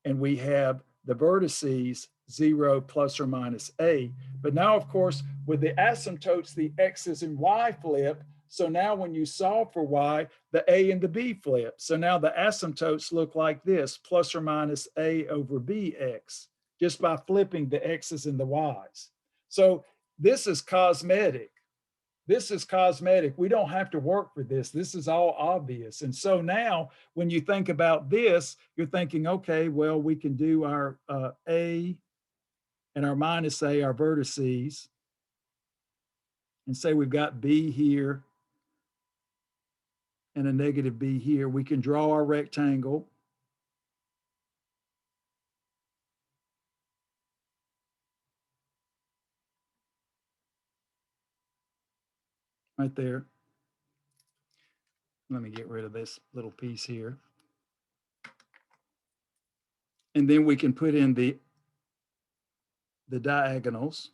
and we have the vertices 0 plus or minus a. But now, of course, with the asymptotes, the x's and y flip. So now when you solve for y, the a and the b flip. So now the asymptotes look like this, plus or minus a over bx, just by flipping the x's and the y's. So this is cosmetic. This is cosmetic. We don't have to work for this. This is all obvious. And so now when you think about this, you're thinking, okay, well, we can do our A and our minus A, our vertices, and say we've got B here and a negative B here. We can draw our rectangle. Right there. Let me get rid of this little piece here. And then we can put in the diagonals.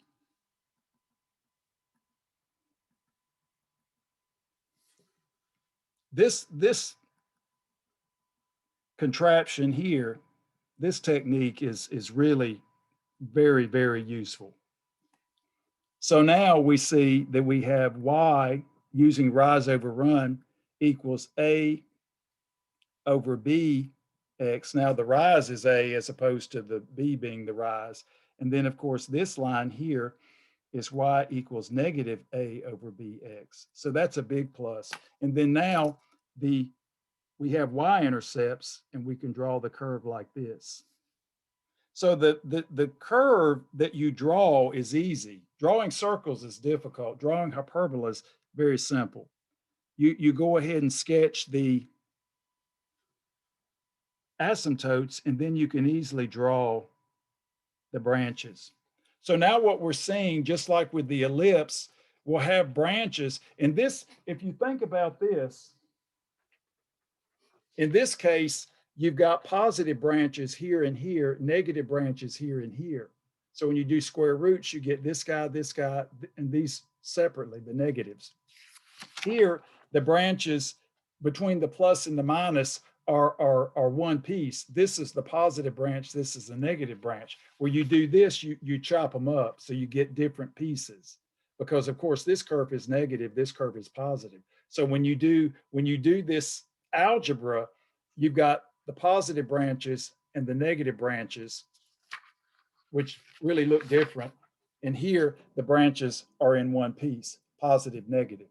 This contraption here, this technique is really very, very useful. So now we see that we have y using rise over run equals a over b x. Now the rise is a as opposed to the b being the rise. And then of course this line here is y equals negative a over bx. So that's a big plus. And then now we have y-intercepts and we can draw the curve like this. So the curve that you draw is easy. Drawing circles is difficult. Drawing hyperbola is very simple. You go ahead and sketch the asymptotes, and then you can easily draw the branches. So now what we're seeing, just like with the ellipse, we'll have branches. And this, if you think about this, in this case, you've got positive branches here and here, negative branches here and here. So when you do square roots, you get this guy, and these separately, the negatives. Here, the branches between the plus and the minus are one piece. This is the positive branch, this is the negative branch. Where you do this, you chop them up, so you get different pieces. Because of course, this curve is negative, this curve is positive. So when you do this algebra, you've got the positive branches and the negative branches, which really look different. And here, the branches are in one piece, positive, negative.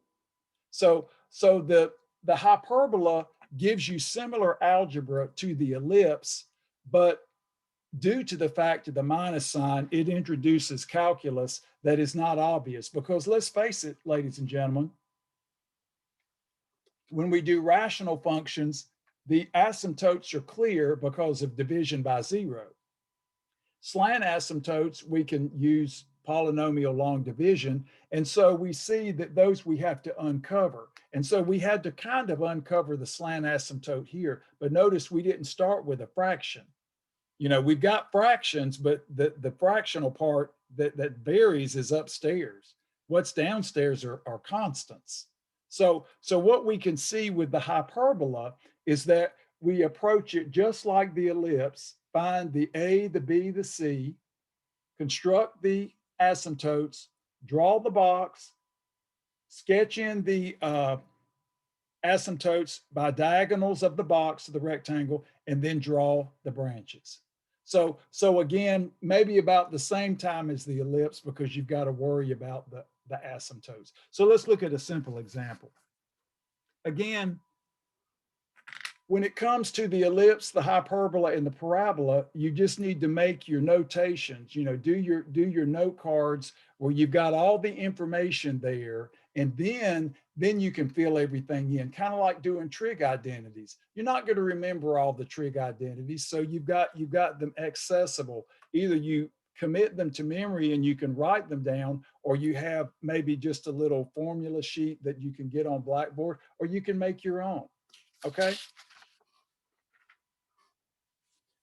So the hyperbola gives you similar algebra to the ellipse, but due to the fact of the minus sign, it introduces calculus that is not obvious. Because let's face it, ladies and gentlemen, when we do rational functions, the asymptotes are clear because of division by 0. Slant asymptotes, we can use polynomial long division. And so we see that those we have to uncover. And so we had to kind of uncover the slant asymptote here. But notice we didn't start with a fraction. You know, we've got fractions, but the fractional part that varies is upstairs. What's downstairs are constants. So what we can see with the hyperbola is that we approach it just like the ellipse, find the A, the B, the C, construct the asymptotes, draw the box, sketch in the asymptotes by diagonals of the box of the rectangle, and then draw the branches. So again, maybe about the same time as the ellipse, because you've got to worry about the asymptotes. So let's look at a simple example. again, when it comes to the ellipse, the hyperbola, and the parabola, you just need to make your notations, do your note cards where you've got all the information there, and then you can fill everything in, kind of like doing trig identities. You're not going to remember all the trig identities, so you've got them accessible. Either you commit them to memory and you can write them down, or you have maybe just a little formula sheet that you can get on Blackboard, or you can make your own. Okay.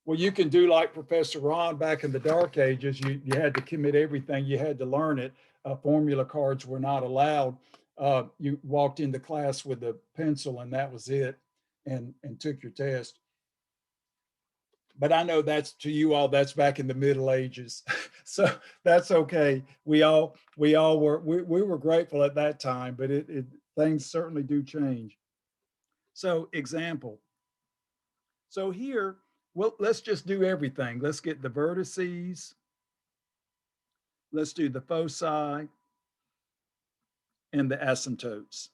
Well, you can do like Professor Ron back in the dark ages. You had to commit everything. You had to learn it. Formula cards were not allowed. You walked into class with a pencil and that was it, and took your test. But I know that's to you all. That's back in the Middle Ages, so that's okay. We were grateful at that time, but it things certainly do change. So example. So here, well, let's just do everything. Let's get the vertices. Let's do the foci and the asymptotes.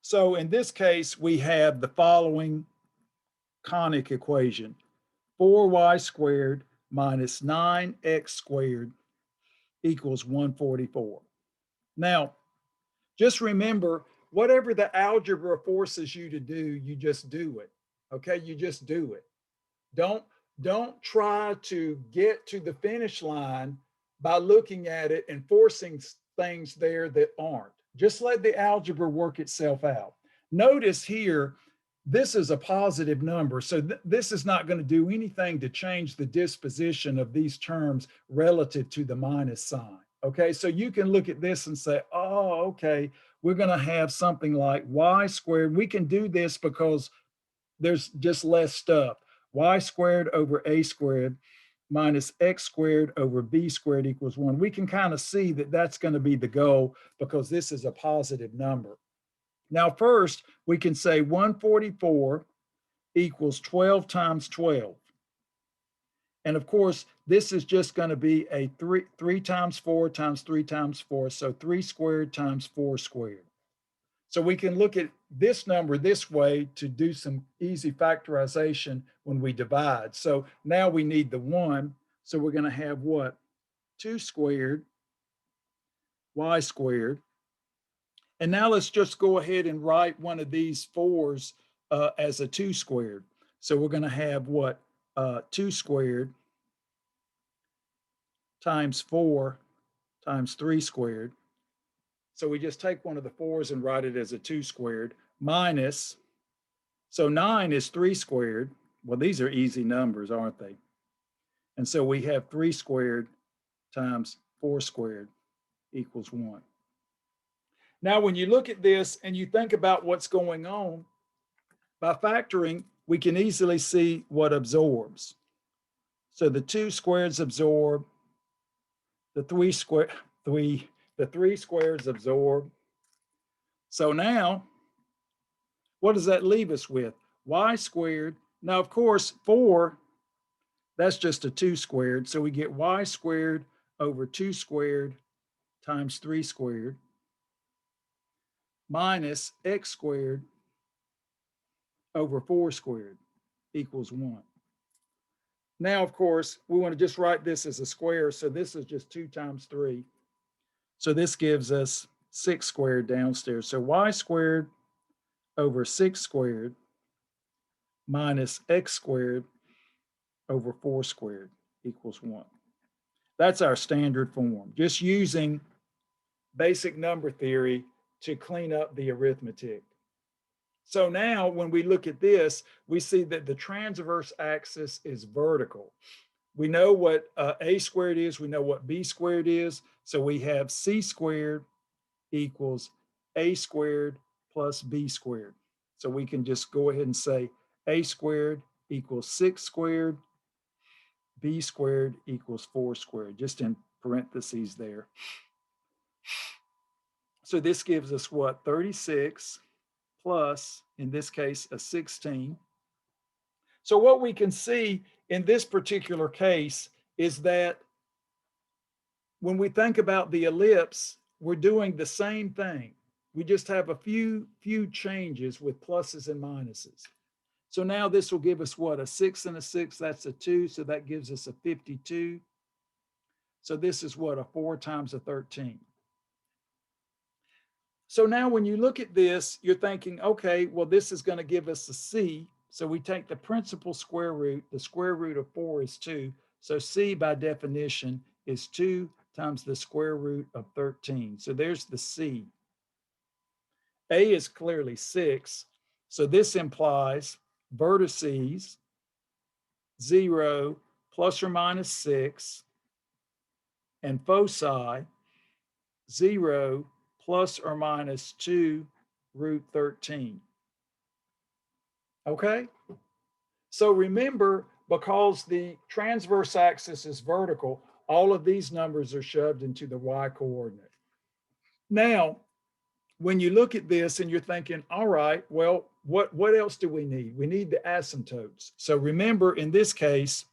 So in this case, we have the following conic equation: 4y squared minus 9x squared equals 144. Now, just remember, whatever the algebra forces you to do, you just do it. Okay, you just do it. Don't try to get to the finish line by looking at it and forcing things there that aren't. Just let the algebra work itself out. Notice here, this is a positive number, so this is not going to do anything to change the disposition of these terms relative to the minus sign. Okay, so you can look at this and say, oh, okay, we're going to have something like y squared. We can do this because there's just less stuff. Y squared over a squared minus x squared over b squared equals 1. We can kind of see that that's going to be the goal because this is a positive number. Now, first, we can say 144 equals 12 times 12. And of course, this is just going to be a 3 times 4 times 3 times 4. So 3 squared times 4 squared. So we can look at this number this way to do some easy factorization when we divide. So now we need the 1. So we're going to have what? 2 squared y squared. And now let's just go ahead and write one of these 4s as a 2 squared. So we're going to have what? 2 squared times 4 times 3 squared. So we just take one of the 4s and write it as a 2 squared minus, so 9 is 3 squared. Well, these are easy numbers, aren't they? And so we have 3 squared times 4 squared equals 1. Now, when you look at this and you think about what's going on, by factoring, we can easily see what absorbs. So the 2 squareds absorb, the 3 squares absorb. So now, what does that leave us with? Y squared. Now, of course, 4, that's just a 2 squared. So we get y squared over 2 squared times 3 squared minus x squared over 4 squared equals 1. Now, of course, we want to just write this as a square. So this is just 2 times 3. So this gives us 6 squared downstairs. So y squared over 6 squared minus x squared over 4 squared equals 1. That's our standard form, just using basic number theory to clean up the arithmetic. So now when we look at this, we see that the transverse axis is vertical. We know what a squared is, we know what b squared is, so we have c squared equals a squared plus b squared. So we can just go ahead and say a squared equals 6 squared, b squared equals 4 squared, just in parentheses there. So this gives us what? 36 plus, in this case, a 16. So what we can see in this particular case is that when we think about the ellipse, we're doing the same thing. We just have a few changes with pluses and minuses. So now this will give us what? A 6 and a 6, that's a 2. So that gives us a 52. So this is what? A 4 times a 13. So now when you look at this, you're thinking, okay, well, this is going to give us a C. So we take the principal square root. The square root of 4 is 2. So C by definition is 2 times the square root of 13. So there's the C. A is clearly 6. So this implies vertices 0 plus or minus 6 and foci 0 plus or minus 2 root 13. Okay? So remember, because the transverse axis is vertical, all of these numbers are shoved into the y coordinate. Now, when you look at this and you're thinking, all right, well, what else do we need? We need the asymptotes. So remember, in this case,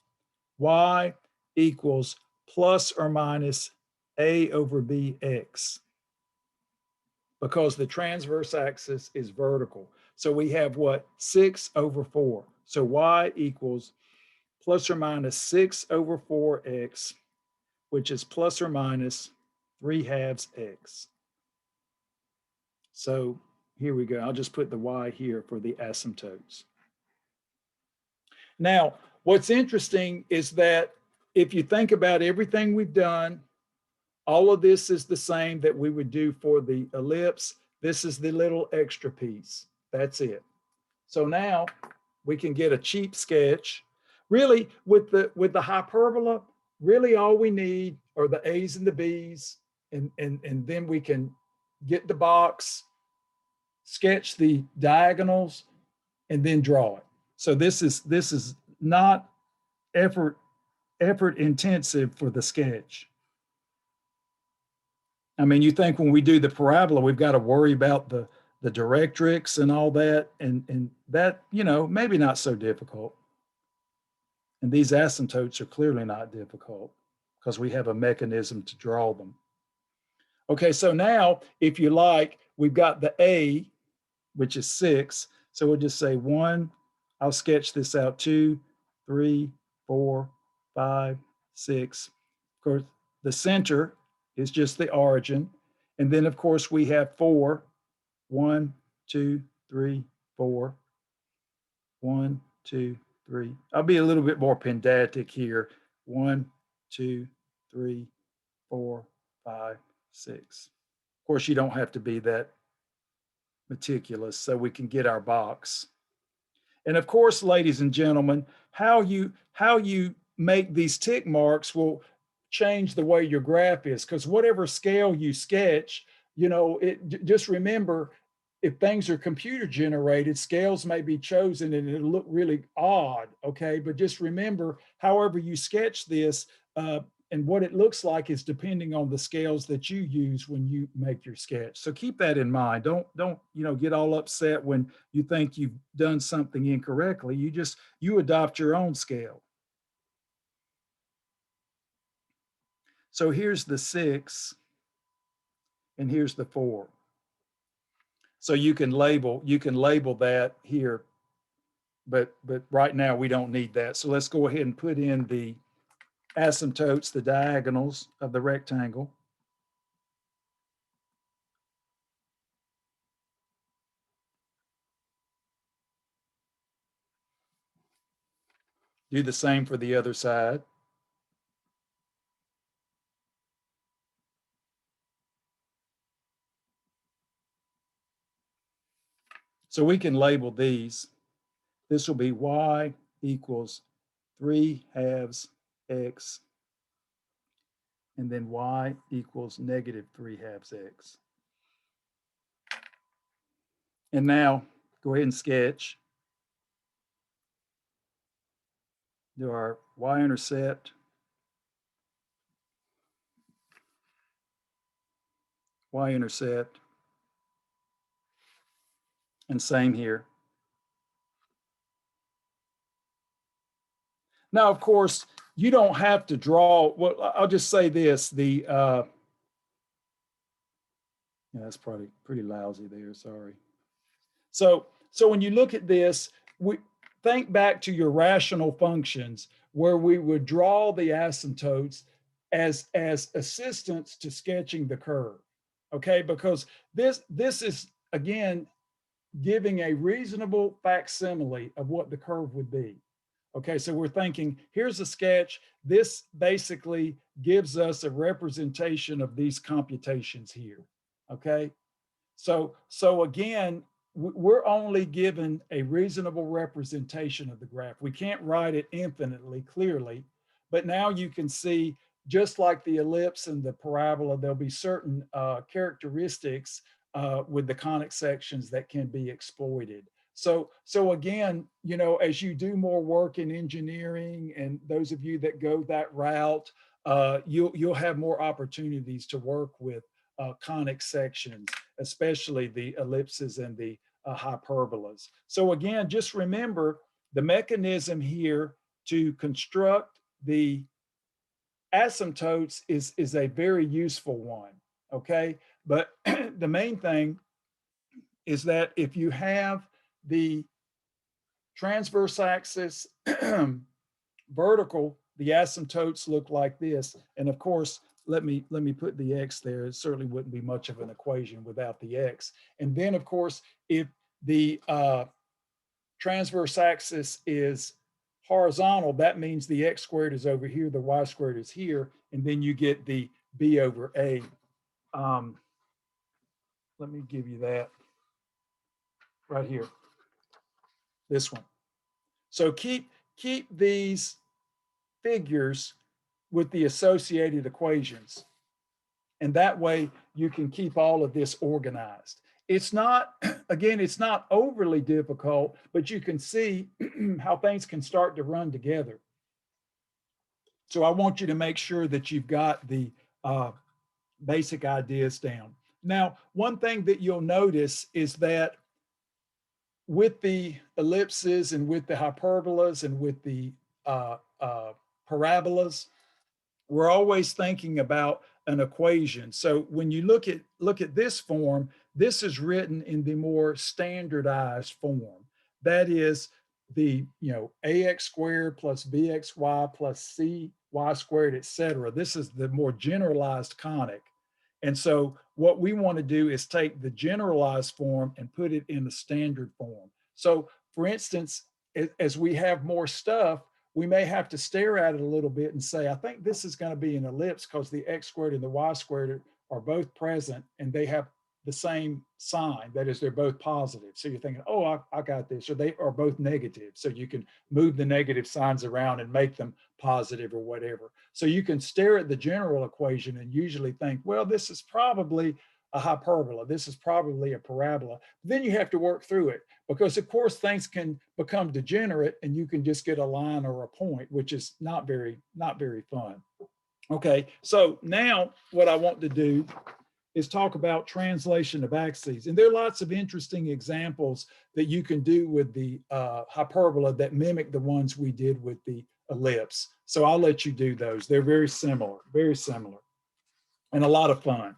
y equals plus or minus a over bx, because the transverse axis is vertical. So we have what? 6 over 4. So y equals plus or minus 6 over 4x, which is plus or minus 3/2 x. So here we go. I'll just put the y here for the asymptotes. Now, what's interesting is that if you think about everything we've done, all of this is the same that we would do for the ellipse. This is the little extra piece. That's it. So now we can get a cheap sketch. Really, with the hyperbola, really all we need are the A's and the B's, and then we can get the box, sketch the diagonals, and then draw it. So this is not effort intensive for the sketch. I mean, you think when we do the parabola, we've got to worry about the directrix and all that, and that, you know, maybe not so difficult. And these asymptotes are clearly not difficult because we have a mechanism to draw them. Okay, so now, if you like, we've got the A, which is 6. So we'll just say 1, I'll sketch this out, 2, 3, 4, 5, 6. Of course, the center is just the origin. And then, of course, we have 4. 1, 2, 3, 4. 1, 2, 3. I'll be a little bit more pedantic here. 1, 2, 3, 4, 5, 6. Of course, you don't have to be that meticulous, so we can get our box. And of course, ladies and gentlemen, how you make these tick marks will change the way your graph is, because whatever scale you sketch, you know, just remember, if things are computer generated, scales may be chosen and it'll look really odd, okay? But just remember, however you sketch this, and what it looks like is depending on the scales that you use when you make your sketch. So keep that in mind. Don't you know, get all upset when you think you've done something incorrectly. You adopt your own scale. So here's the 6 and here's the 4. So you can label that here, but right now we don't need that. So let's go ahead and put in the asymptotes, the diagonals of the rectangle. Do the same for the other side. So we can label these. This will be y equals 3/2 x, and then y equals negative 3/2 x. And now go ahead and sketch. Do our y-intercept, y-intercept, and same here. Now, of course, you don't have to draw. Well, I'll just say this: Yeah, that's probably pretty lousy there, sorry. So when you look at this, we think back to your rational functions where we would draw the asymptotes as assistance to sketching the curve. Okay, because this is again giving a reasonable facsimile of what the curve would be. Okay, so we're thinking, here's a sketch. This basically gives us a representation of these computations here. Okay, so again, we're only given a reasonable representation of the graph. We can't write it infinitely clearly, but now you can see, just like the ellipse and the parabola, there'll be certain characteristics with the conic sections that can be exploited. So again, you know, as you do more work in engineering, and those of you that go that route, you'll have more opportunities to work with conic sections, especially the ellipses and the hyperbolas. So again, just remember the mechanism here to construct the asymptotes is a very useful one, okay? But the main thing is that if you have the transverse axis vertical, the asymptotes look like this. And of course, let me put the X there. It certainly wouldn't be much of an equation without the X. And then of course, if the transverse axis is horizontal, that means the X squared is over here, the Y squared is here, and then you get the B over A. Let me give you that right here, this one. So keep these figures with the associated equations. And that way you can keep all of this organized. It's not, again, it's not overly difficult, but you can see how things can start to run together. So I want you to make sure that you've got the basic ideas down. Now, one thing that you'll notice is that with the ellipses and with the hyperbolas and with the parabolas, we're always thinking about an equation. So when you look at this form, this is written in the more standardized form. That is the, you know, ax squared plus bxy plus cy squared, et cetera. This is the more generalized conic. And so what we want to do is take the generalized form and put it in the standard form. So for instance, as we have more stuff, we may have to stare at it a little bit and say, I think this is going to be an ellipse because the X squared and the Y squared are both present and they have the same sign. That is, they're both positive. So you're thinking, oh, I got this, or they are both negative. So you can move the negative signs around and make them positive or whatever. So you can stare at the general equation and usually think, well, this is probably a hyperbola. This is probably a parabola. Then you have to work through it because, of course, things can become degenerate and you can just get a line or a point, which is not very fun. Okay, so now what I want to do is talk about translation of axes. And there are lots of interesting examples that you can do with the hyperbola that mimic the ones we did with the ellipse. So I'll let you do those. They're very similar, and a lot of fun.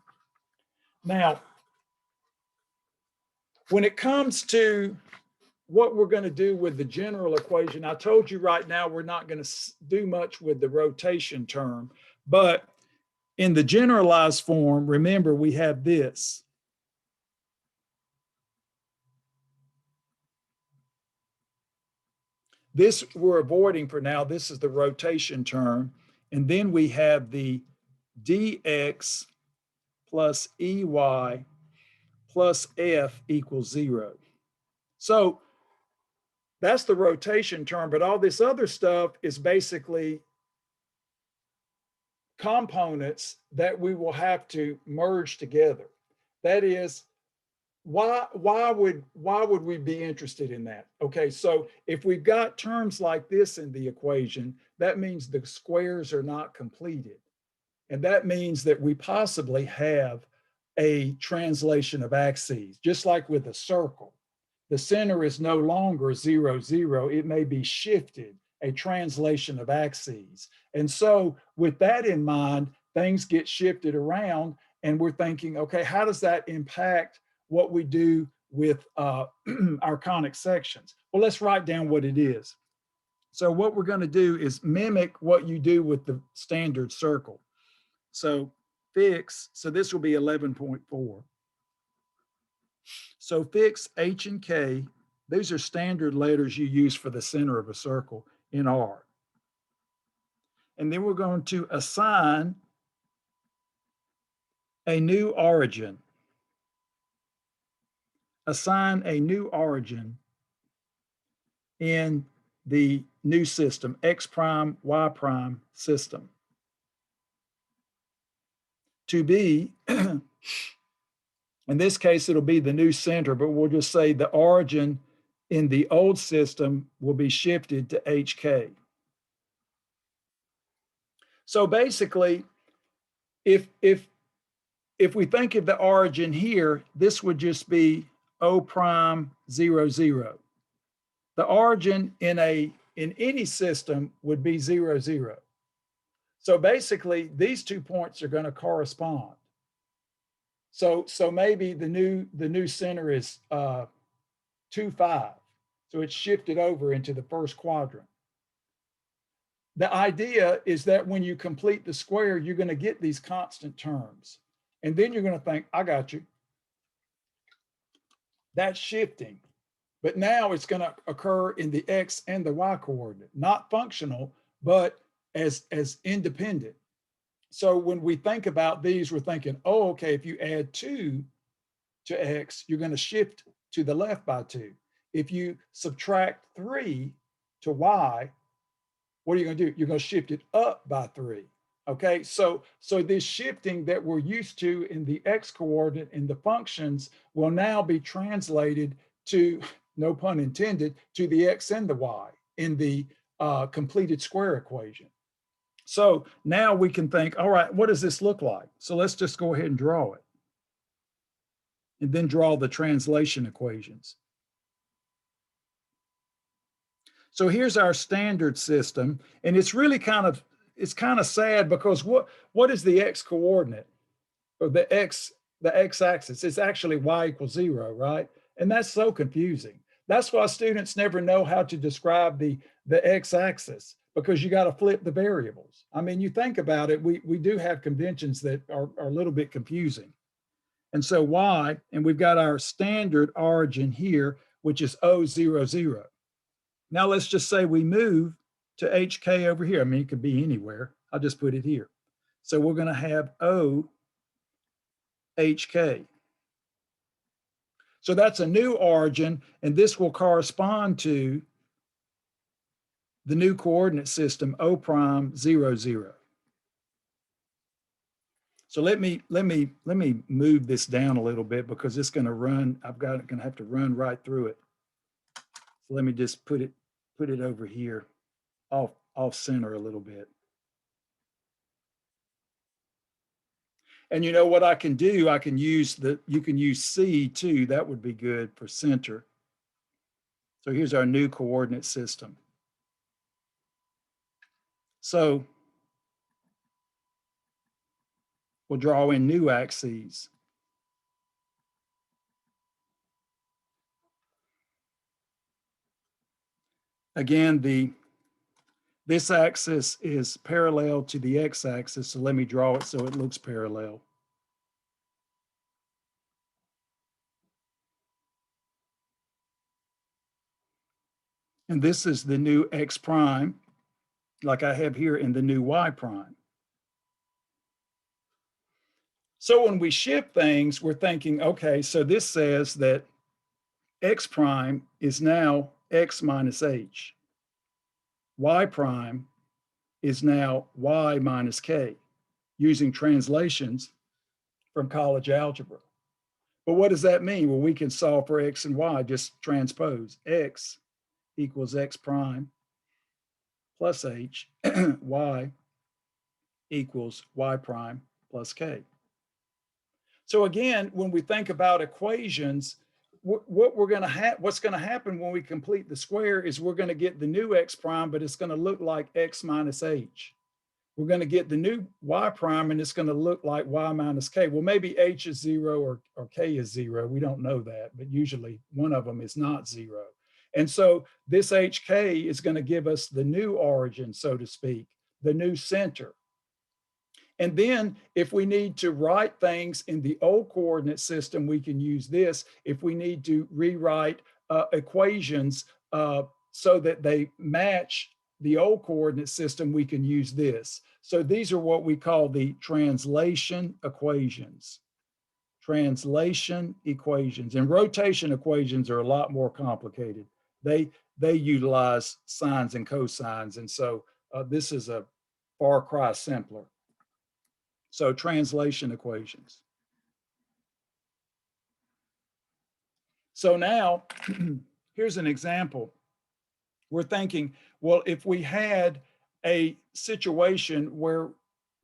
Now, when it comes to what we're going to do with the general equation, I told you right now we're not going to do much with the rotation term, but in the generalized form, remember we have this. This we're avoiding for now. This is the rotation term. And then we have the dx plus ey plus f equals 0. So that's the rotation term, but all this other stuff is basically components that we will have to merge together. That is, why would we be interested in that? Okay, so if we've got terms like this in the equation, that means the squares are not completed. And that means that we possibly have a translation of axes, just like with a circle. The center is no longer 0, 0. It may be shifted, a translation of axes. And so with that in mind, things get shifted around And we're thinking, okay, how does that impact what we do with our conic sections? Well, let's write down what it is. So what we're going to do is mimic what you do with the standard circle. So fix, so this will be 11.4. So fix H and K, these are standard letters you use for the center of a circle in R. And then we're going to assign a new origin. Assign a new origin in the new system, X prime, Y prime system. To be, in this case, it'll be the new center, but we'll just say the origin in the old system will be shifted to HK. So basically, if we think of the origin here, this would just be O prime 0, 0. The origin in any system would be 0, 0. So basically, these 2 points are going to correspond. So maybe the new center is 2, 5. So it's shifted over into the first quadrant. The idea is that when you complete the square, you're going to get these constant terms. And then you're going to think, I got you. That's shifting. But now it's going to occur in the X and the Y coordinate, not functional, but as independent. So when we think about these, we're thinking, oh, okay, if you add 2 to X, you're going to shift to the left by 2. If you subtract 3 to Y, what are you going to do? You're going to shift it up by 3. Okay, so this shifting that we're used to in the X coordinate in the functions will now be translated to, no pun intended, to the X and the Y in the completed square equation. So now we can think, all right, what does this look like? So let's just go ahead and draw it. And then draw the translation equations. So here's our standard system. And it's really kind of sad because what is the X coordinate? Or the X axis? It's actually Y equals 0, right? And that's so confusing. That's why students never know how to describe the X axis, because you got to flip the variables. I mean, you think about it, we do have conventions that are a little bit confusing. And so Y, and we've got our standard origin here, which is O, 0, 0. Now let's just say we move to HK over here. I mean, it could be anywhere. I'll just put it here. So we're going to have O, HK. So that's a new origin, and this will correspond to the new coordinate system, O prime 0, 0. So let me move this down a little bit because it's going to run. Going to have to run right through it. So let me just put it over here, off center a little bit. And you know what I can do? I can use you can use C too. That would be good for center. So here's our new coordinate system. So we'll draw in new axes. Again, this axis is parallel to the x-axis, so let me draw it so it looks parallel. And this is the new x prime, like I have here in the new y prime. So when we shift things, we're thinking, okay, so this says that x prime is now x minus h. Y prime is now y minus k, using translations from college algebra. But what does that mean? Well, we can solve for x and y, just transpose. X equals x prime plus h, y equals y prime plus k. So again, when we think about equations, what's going to happen when we complete the square is we're going to get the new x prime, but it's going to look like x minus h. we're going to get the new y prime, and it's going to look like y minus k. Well, maybe h is 0 or k is 0. We don't know that, but usually one of them is not 0. And so this hk is going to give us the new origin, so to speak, the new center. And then if we need to write things in the old coordinate system, we can use this. If we need to rewrite equations so that they match the old coordinate system, we can use this. So these are what we call the translation equations. Translation equations. And rotation equations are a lot more complicated. They utilize sines and cosines. And so this is a far cry simpler. So translation equations. So now here's an example. We're thinking, well, if we had a situation where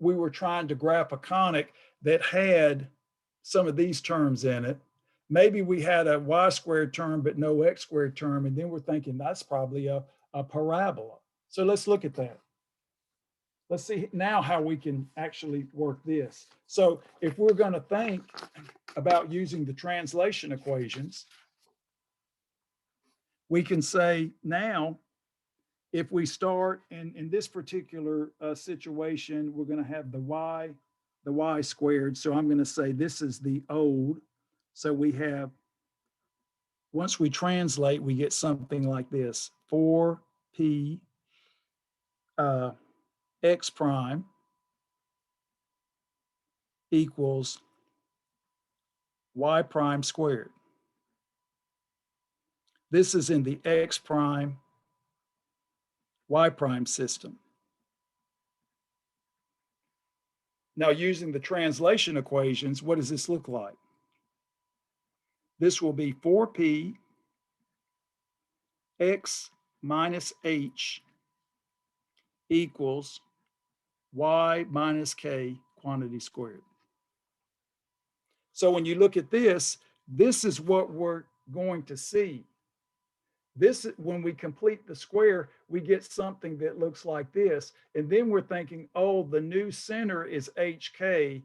we were trying to graph a conic that had some of these terms in it, maybe we had a y squared term but no x squared term, and then we're thinking that's probably a parabola. So let's look at that. Let's see now how we can actually work this. So if we're going to think about using the translation equations, we can say now, if we start in this particular situation, we're going to have the y squared. So I'm going to say this is the old. So we have, once we translate, we get something like this: 4p x prime equals y prime squared. This is in the x prime, y prime system. Now, using the translation equations, what does this look like? This will be 4p x minus h equals y minus k quantity squared. So when you look at this, this is what we're going to see. This, when we complete the square, we get something that looks like this. And then we're thinking, oh, the new center is hk.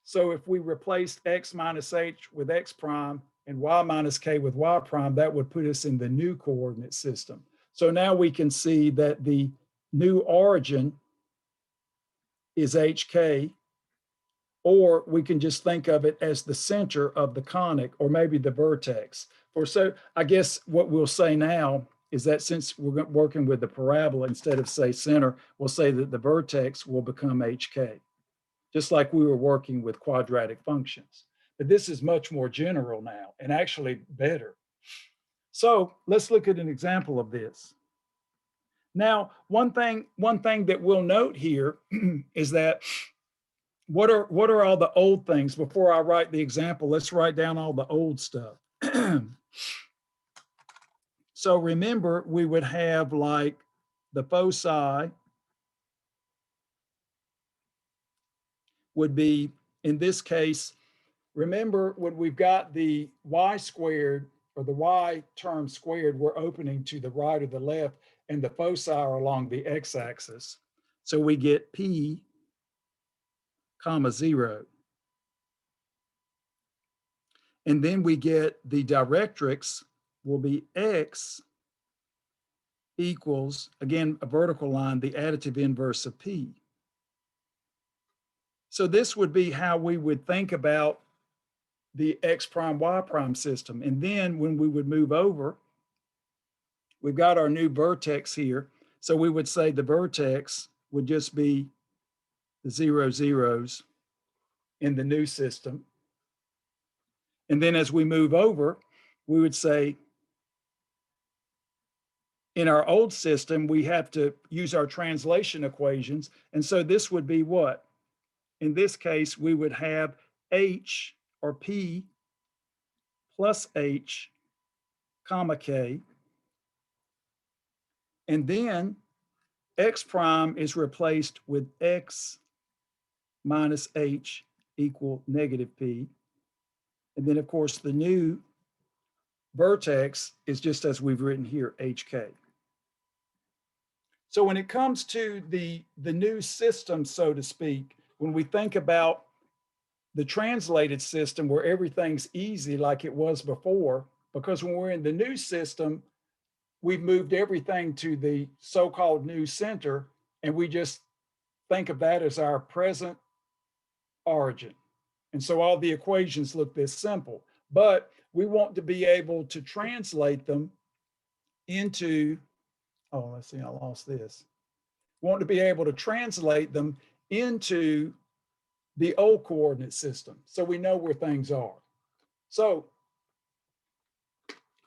So if we replaced x minus h with x prime and y minus k with y prime, that would put us in the new coordinate system. So now we can see that the new origin is hk, or we can just think of it as the center of the conic, or maybe the vertex. Or so I guess what we'll say now is that since we're working with the parabola, instead of say center, we'll say that the vertex will become hk, just like we were working with quadratic functions. But this is much more general now and actually better. So let's look at an example of this. Now, one thing that we'll note here is that what are all the old things? Before I write the example, let's write down all the old stuff. So remember, we would have like the foci would be, in this case, remember when we've got the y squared or the y term squared, we're opening to the right or the left, and the foci are along the x-axis. So we get p comma 0. And then we get the directrix will be x equals, again, a vertical line, the additive inverse of p. So this would be how we would think about the x prime, y prime system. And then when we would move over, we've got our new vertex here. So we would say the vertex would just be the 0, 0s in the new system. And then as we move over, we would say in our old system, we have to use our translation equations. And so this would be what? In this case, we would have h or p plus h comma k. And then x prime is replaced with x minus h equal negative p. And then, of course, the new vertex is just as we've written here, hk. So when it comes to the new system, so to speak, when we think about the translated system where everything's easy like it was before, because when we're in the new system, we've moved everything to the so-called new center, and we just think of that as our present origin. And so all the equations look this simple, but we want to be able to translate them into, oh, let's see, I lost this. We want to be able to translate them into the old coordinate system so we know where things are. So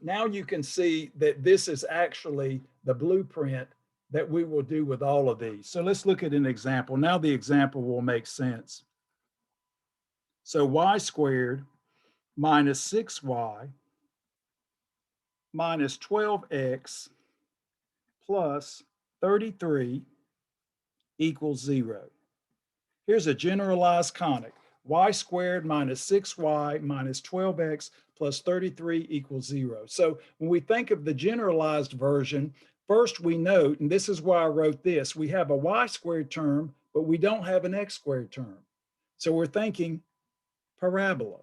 now you can see that this is actually the blueprint that we will do with all of these. So let's look at an example. Now the example will make sense. So y squared minus 6y minus 12x plus 33 equals 0. Here's a generalized conic. Y squared minus 6y minus 12x plus 33 equals 0. So when we think of the generalized version, first we note, and this is why I wrote this, we have a y squared term, but we don't have an x squared term. So we're thinking parabola.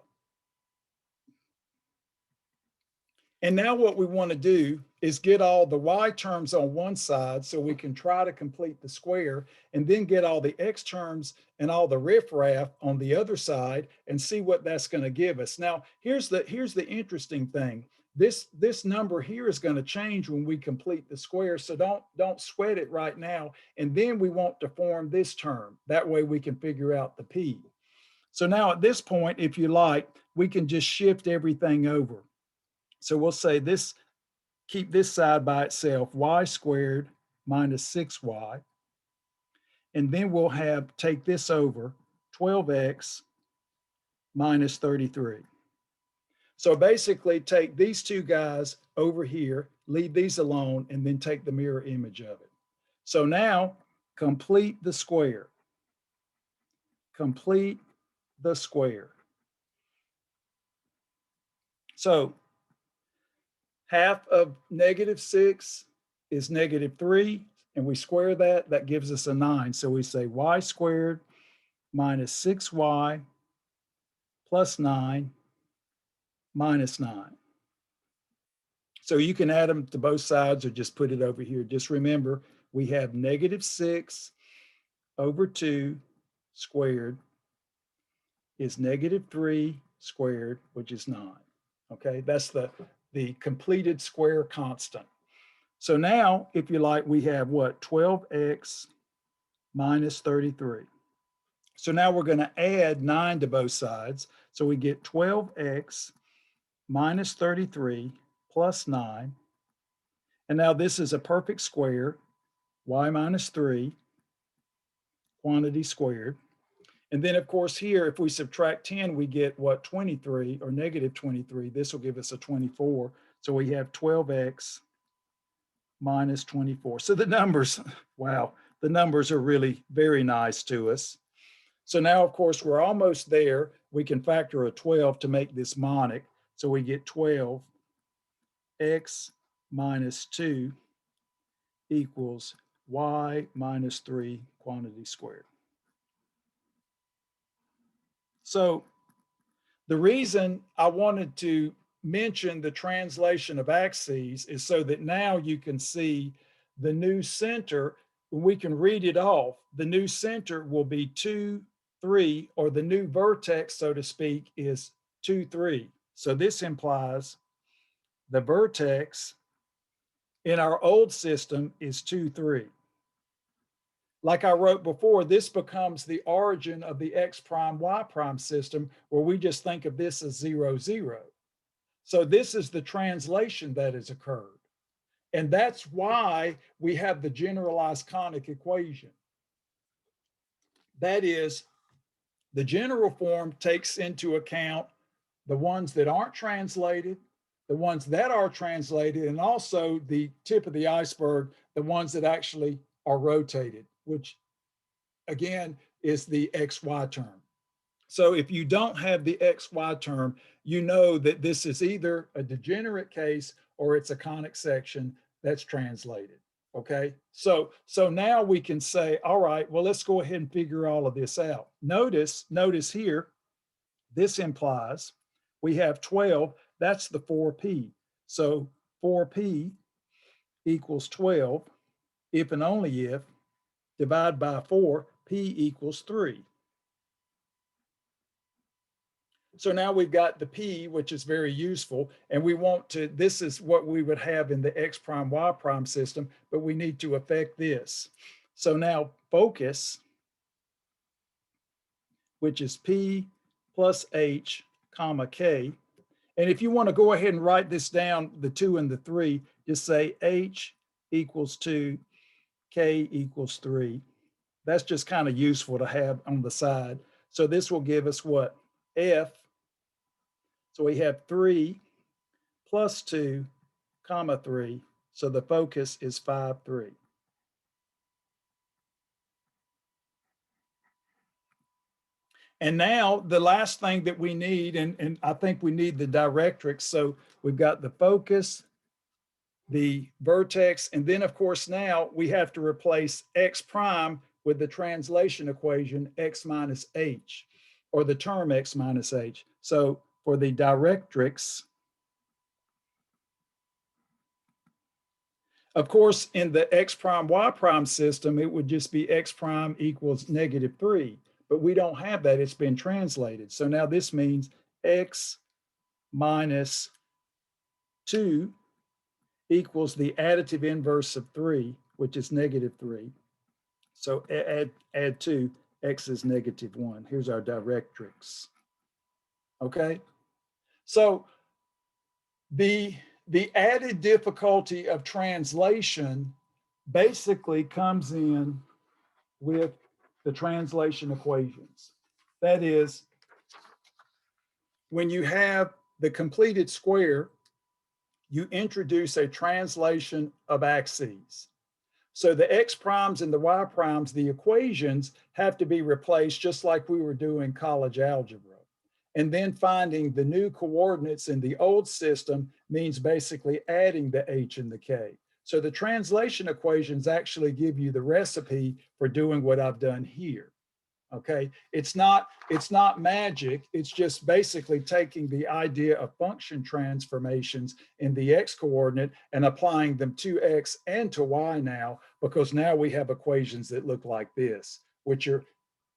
And now what we want to do is get all the y terms on one side so we can try to complete the square, and then get all the x terms and all the riffraff on the other side and see what that's going to give us. Now, here's the interesting thing. This number here is going to change when we complete the square, so don't sweat it right now. And then we want to form this term. That way we can figure out the p. So now at this point, if you like, we can just shift everything over. So we'll say this, keep this side by itself, y squared minus 6y. And then we'll have, take this over, 12x minus 33. So basically take these two guys over here, leave these alone, and then take the mirror image of it. So now complete the square. Complete the square. So half of -6 is -3, and we square that, that gives us a 9. So we say y squared minus 6y plus 9 minus 9. So you can add them to both sides or just put it over here. Just remember, we have -6 over 2 squared is -3 squared, which is 9. Okay, that's the completed square constant. So now, if you like, we have what? 12x minus 33. So now we're going to add 9 to both sides. So we get 12x minus 33 plus 9. And now this is a perfect square, y minus 3, quantity squared. And then, of course, here, if we subtract 10, we get what? 23 or -23. This will give us a 24. So we have 12x minus 24. So the numbers, wow, the numbers are really very nice to us. So now, of course, we're almost there. We can factor a 12 to make this monic. So we get 12 x minus 2 equals y minus 3 quantity squared. So the reason I wanted to mention the translation of axes is so that now you can see the new center. We can read it off. The new center will be 2, 3, or the new vertex, so to speak, is 2, 3. So this implies the vertex in our old system is 2, 3. Like I wrote before, this becomes the origin of the x prime, y prime system, where we just think of this as 0, 0. So this is the translation that has occurred. And that's why we have the generalized conic equation. That is, the general form takes into account the ones that aren't translated, the ones that are translated, and also the tip of the iceberg, the ones that actually are rotated, which again is the XY term. So if you don't have the XY term, you know that this is either a degenerate case or it's a conic section that's translated. Okay, so now we can say, all right, well, let's go ahead and figure all of this out. Notice here, this implies we have 12, that's the 4p. So 4p equals 12, if and only if, divide by 4, p equals 3. So now we've got the p, which is very useful, and we want to, this is what we would have in the x prime, y prime system, but we need to affect this. So now focus, which is p plus h comma k. And if you want to go ahead and write this down, the 2 and the 3, just say h equals 2, k equals 3. That's just kind of useful to have on the side. So this will give us what? F. So we have 3 plus 2 comma 3. So the focus is 5, 3. And now the last thing that we need, and I think we need the directrix. So we've got the focus, the vertex, and then of course now we have to replace x prime with the translation equation x minus h, or the term x minus h. So for the directrix, of course, in the x prime, y prime system, it would just be x prime equals -3, but we don't have that, it's been translated. So now this means x minus 2 equals the additive inverse of 3, which is -3. So add 2, x is -1. Here's our directrix. Okay, so the added difficulty of translation basically comes in with the translation equations. That is, when you have the completed square, you introduce a translation of axes. So the x primes and the y primes, the equations have to be replaced just like we were doing college algebra. And then finding the new coordinates in the old system means basically adding the h and the k. So the translation equations actually give you the recipe for doing what I've done here. Okay, it's not magic. It's just basically taking the idea of function transformations in the x coordinate and applying them to x and to y now, because now we have equations that look like this, which are,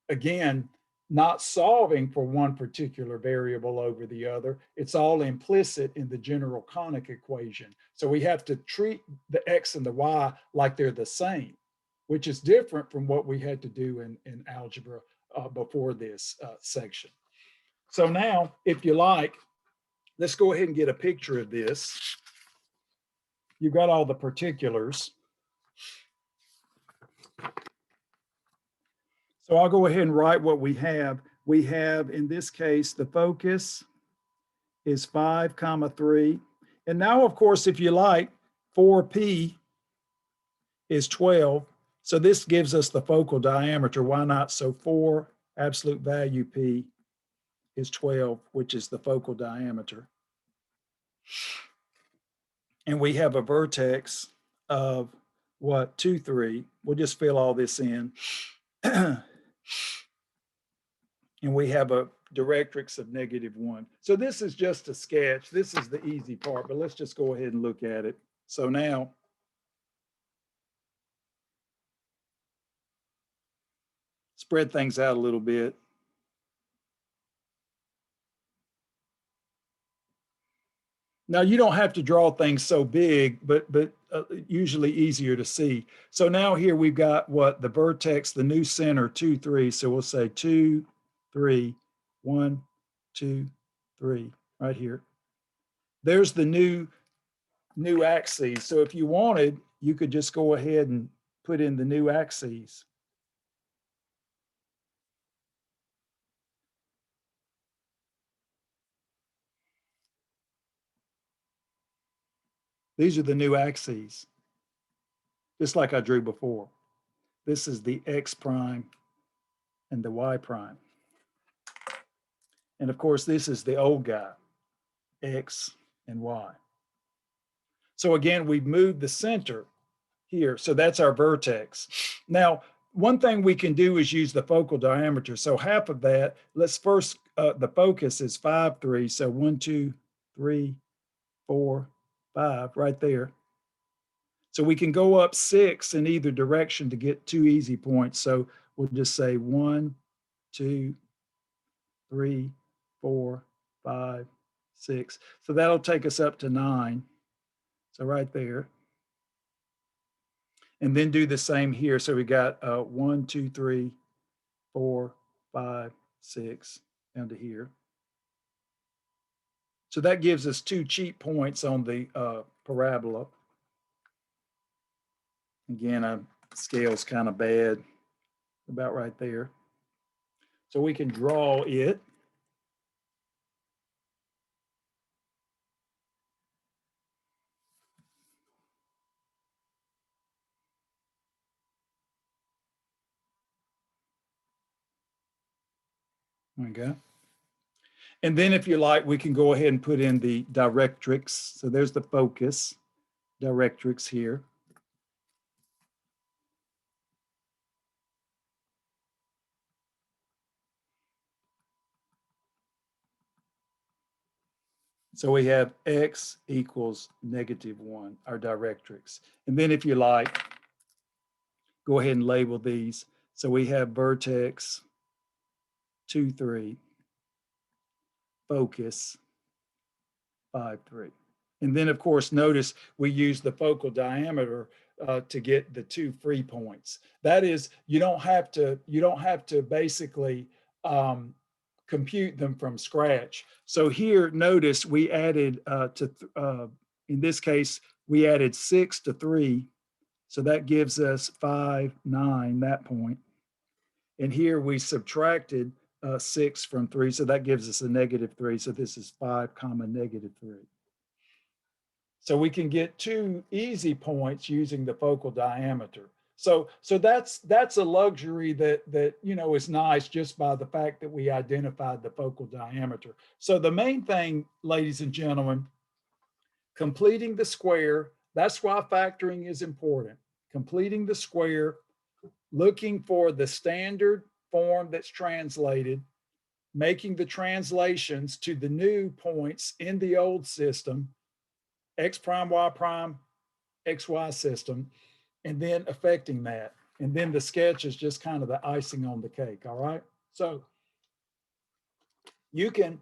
again, not solving for one particular variable over the other. It's all implicit in the general conic equation. So we have to treat the x and the y like they're the same, which is different from what we had to do in algebra before this section. So now, if you like, let's go ahead and get a picture of this. You've got all the particulars. So I'll go ahead and write what we have. We have, in this case, the focus is 5, 3. And now, of course, if you like, 4p is 12. So this gives us the focal diameter. Why not? So 4 absolute value p is 12, which is the focal diameter. And we have a vertex of what, 2, 3. We'll just fill all this in. And we have a directrix of -1. So this is just a sketch. This is the easy part, but let's just go ahead and look at it. So now, spread things out a little bit. Now you don't have to draw things so big, but usually easier to see. So now here we've got what, the vertex, the new center, 2, 3. So we'll say 2, 3, 1, 2, 3, right here. There's the new axes. So if you wanted, you could just go ahead and put in the new axes. These are the new axes, just like I drew before. This is the x prime and the y prime. And of course, this is the old guy, x and y. So again, we've moved the center here. So that's our vertex. Now, one thing we can do is use the focal diameter. So half of that, let's first, the focus is 5, 3. So 1, 2, 3, 4, 5 right there. So we can go up 6 in either direction to get 2 easy points. So we'll just say 1, 2, 3, 4, 5, 6. So that'll take us up to 9. So right there. And then do the same here. So we got 1, 2, 3, 4, 5, 6 down to here. So that gives us 2 cheat points on the parabola. Again, scale's kind of bad, about right there. So we can draw it. Okay. And then if you like, we can go ahead and put in the directrix. So there's the focus directrix here. So we have x equals -1, our directrix. And then if you like, go ahead and label these. So we have vertex 2, 3, focus 5, 3. And then of course, notice we use the focal diameter to get the 2 free points. That is, you don't have to basically compute them from scratch. So here, notice we added in this case, we added 6 to 3. So that gives us 5, 9, that point. And here we subtracted 6 from 3. So that gives us a -3. So this is 5, -3. So we can get 2 easy points using the focal diameter. So that's a luxury that is nice just by the fact that we identified the focal diameter. So the main thing, ladies and gentlemen, completing the square, that's why factoring is important. Completing the square, looking for the standard form that's translated, making the translations to the new points in the old system, X prime, Y prime, XY system, and then affecting that. And then the sketch is just kind of the icing on the cake, all right? So you can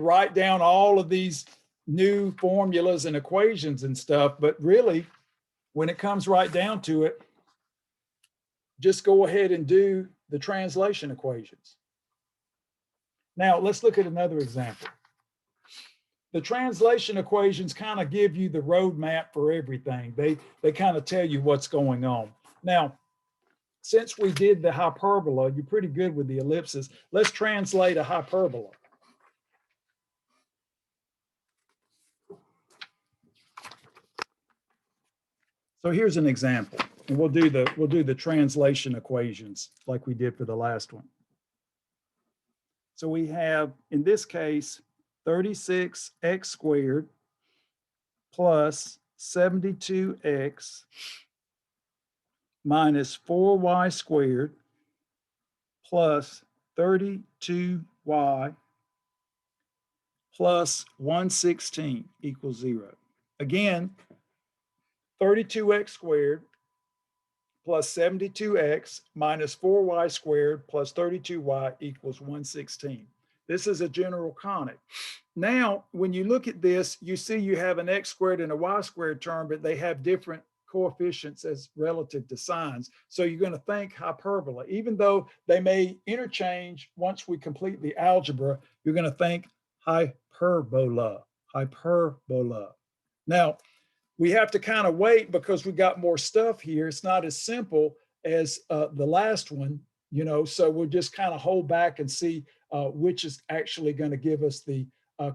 write down all of these new formulas and equations and stuff, but really, when it comes right down to it, just go ahead and do the translation equations. Now, let's look at another example. The translation equations kind of give you the roadmap for everything. They kind of tell you what's going on. Now, since we did the hyperbola, you're pretty good with the ellipses. Let's translate a hyperbola. So here's an example, and we'll do the translation equations like we did for the last one. So we have, in this case, 36x squared plus 72x minus 4y squared plus 32y plus 116 equals 0. Again, 32x squared plus 72x minus 4y squared plus 32y equals 116. This is a general conic. Now, when you look at this, you see you have an x squared and a y squared term, but they have different coefficients as relative to signs. So you're going to think hyperbola. Even though they may interchange once we complete the algebra, you're going to think hyperbola, hyperbola. Now, we have to kind of wait because we got more stuff here. It's not as simple as the last one, so we'll just kind of hold back and see which is actually going to give us the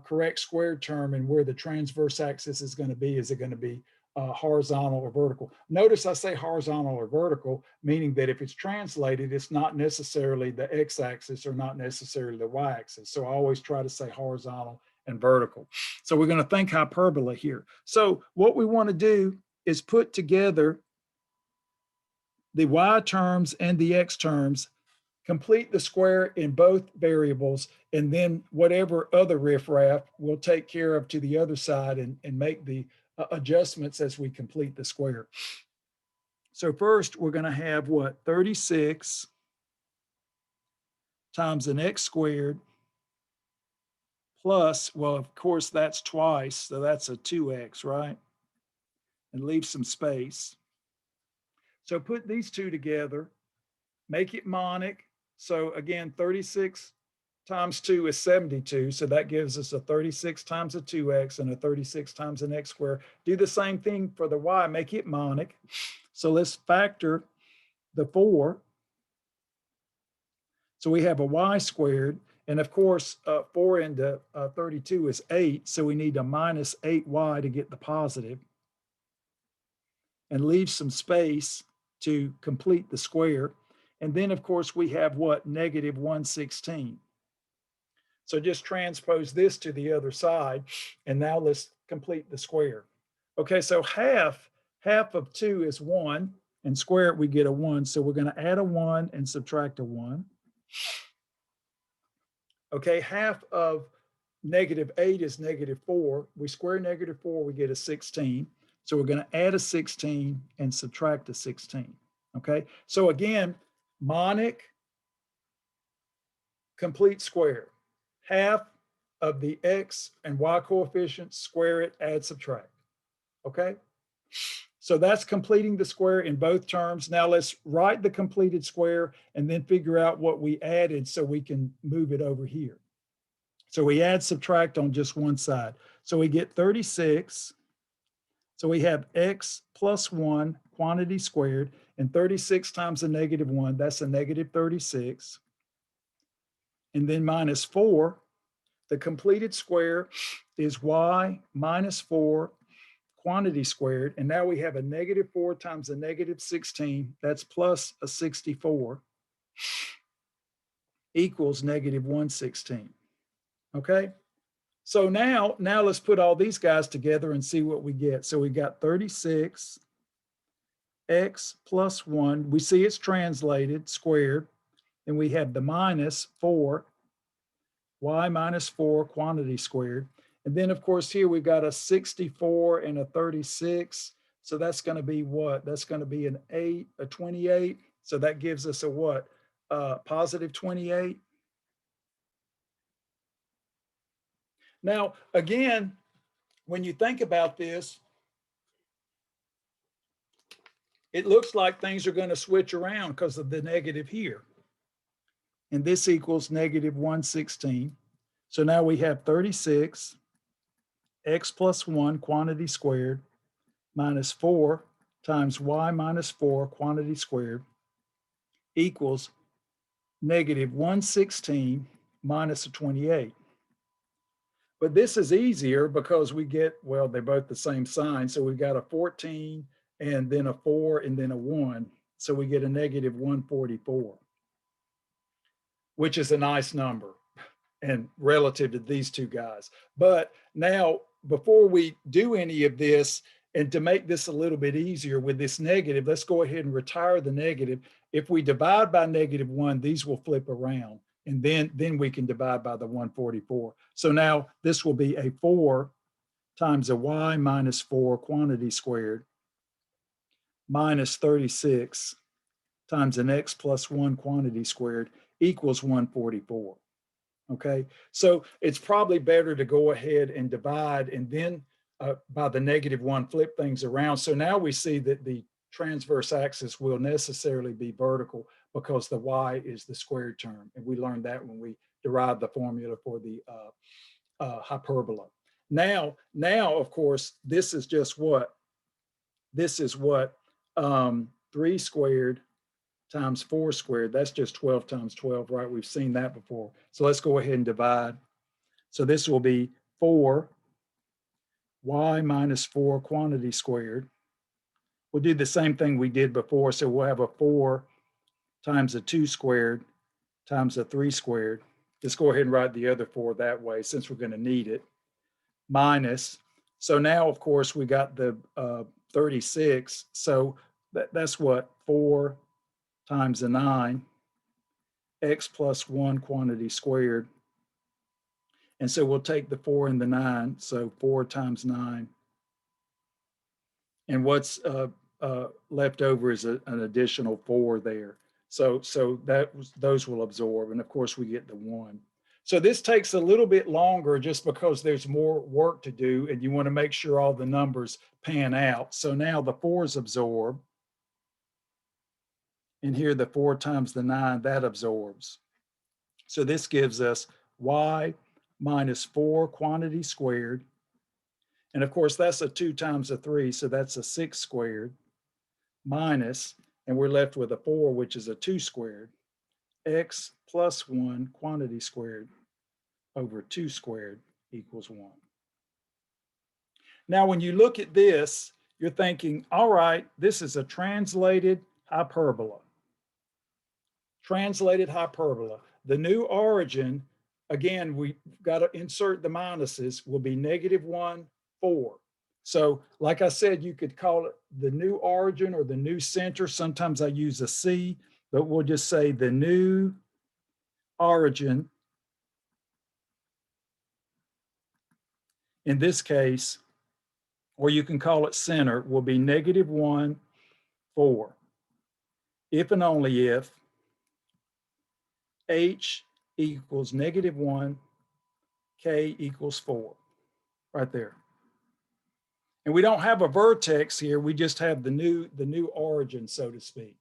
correct square term and where the transverse axis is going to be. Is it going to be horizontal or vertical? Notice I say horizontal or vertical, meaning that if it's translated, it's not necessarily the x-axis or not necessarily the y-axis. So I always try to say horizontal and vertical. So we're going to think hyperbola here. So what we want to do is put together the y terms and the x terms, complete the square in both variables, and then whatever other riffraff we'll take care of to the other side and make the adjustments as we complete the square. So first we're going to have what, 36 times an x squared plus, well, of course, that's twice, so that's a 2x, right? And leave some space. So put these two together, make it monic. So again, 36 times 2 is 72. So that gives us a 36 times a 2x and a 36 times an x squared. Do the same thing for the y, make it monic. So let's factor the 4. So we have a y squared. And of course, 4 into 32 is 8. So we need a minus 8y to get the positive. And leave some space to complete the square. And then, of course, we have what? Negative 116. So just transpose this to the other side. And now let's complete the square. Okay, so half of 2 is 1. And square it, we get a 1. So we're going to add a 1 and subtract a 1. Okay, half of negative 8 is negative 4. We square negative 4, we get a 16. So we're going to add a 16 and subtract a 16. Okay, so again, monic, complete square. Half of the x and y coefficients, square it, add, subtract. Okay, so that's completing the square in both terms. Now let's write the completed square and then figure out what we added so we can move it over here. So we add, subtract on just one side. So we get 36. So we have x plus 1 quantity squared, and 36 times a negative 1, that's a negative 36. And then minus 4, the completed square is y minus 4 quantity squared. And now we have a negative 4 times a negative 16, that's plus a 64, equals negative 116. Okay? So now let's put all these guys together and see what we get. So we got 36 x plus 1. We see it's translated squared. And we have the minus 4, y minus 4 quantity squared. And then, of course, here we've got a 64 and a 36. So that's going to be what? That's going to be an 8, a 28. So that gives us a what? Positive 28. Now, again, when you think about this, it looks like things are going to switch around because of the negative here. And this equals negative 116. So now we have 36 x plus 1 quantity squared minus 4 times y minus 4 quantity squared equals negative 116 minus a 28. But this is easier because we get, well, they're both the same sign. So we've got a 14 and then a 4 and then a 1. So we get a negative 144, which is a nice number and relative to these two guys. But now, before we do any of this, and to make this a little bit easier with this negative, let's go ahead and retire the negative. If we divide by negative 1, these will flip around. And then we can divide by the 144. So now this will be a 4 times a y minus 4 quantity squared minus 36 times an x plus 1 quantity squared equals 144. Okay, so it's probably better to go ahead and divide and then by the negative 1 flip things around. So now we see that the transverse axis will necessarily be vertical because the y is the squared term. And we learned that when we derived the formula for the hyperbola. Now, of course, this is just what? This is what 3 squared times 4 squared. That's just 12 times 12, right? We've seen that before. So let's go ahead and divide. So this will be 4 y minus 4 quantity squared. We'll do the same thing we did before. So we'll have a 4 times a 2 squared times a 3 squared. Just go ahead and write the other 4 that way since we're going to need it. Minus. So now, of course, we got the 36. So that's what? 4 times the 9, x plus 1 quantity squared. And so we'll take the 4 and the 9, so 4 times 9. And what's left over is an additional 4 there. So those will absorb, and of course we get the 1. So this takes a little bit longer just because there's more work to do, and you want to make sure all the numbers pan out. So now the 4's absorb, and here the 4 times the 9, that absorbs. So this gives us y minus 4 quantity squared. And of course, that's a 2 times a 3, so that's a 6 squared, minus, and we're left with a 4, which is a 2 squared, x plus 1 quantity squared over 2 squared equals 1. Now, when you look at this, you're thinking, all right, this is a translated hyperbola. Translated hyperbola. The new origin, again, we've got to insert the minuses, will be -1, 4. So like I said, you could call it the new origin or the new center. Sometimes I use a C, but we'll just say the new origin. In this case, or you can call it center, will be -1, 4. If and only if H equals -1, K equals 4, right there. And we don't have a vertex here, we just have the new origin, so to speak.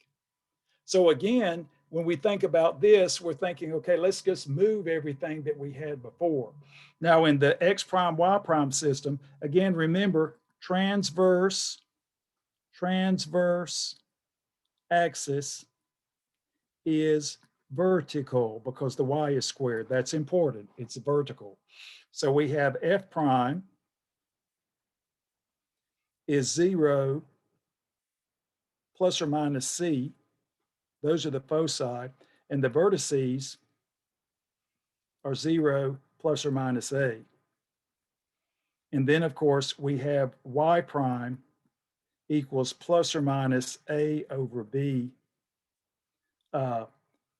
So again, when we think about this, we're thinking, okay, let's just move everything that we had before. Now in the X prime, Y prime system, again, remember transverse axis is vertical because the Y is squared. That's important, it's vertical. So we have F prime is 0 plus or minus C. Those are the foci, and the vertices are 0 plus or minus A. And then, of course, we have Y prime equals plus or minus A over B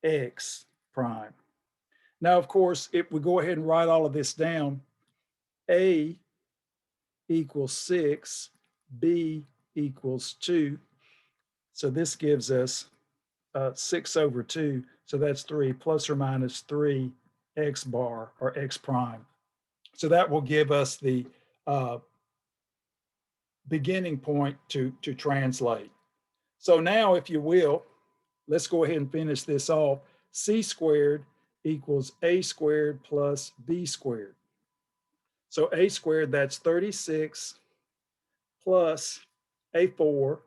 X prime. Now, of course, if we go ahead and write all of this down, A equals 6, B equals 2. So this gives us 6 over 2. So that's 3 plus or minus 3 X bar or X prime. So that will give us the beginning point to translate. So now, if you will, let's go ahead and finish this off. C squared equals A squared plus B squared. So A squared, that's 36 plus A4.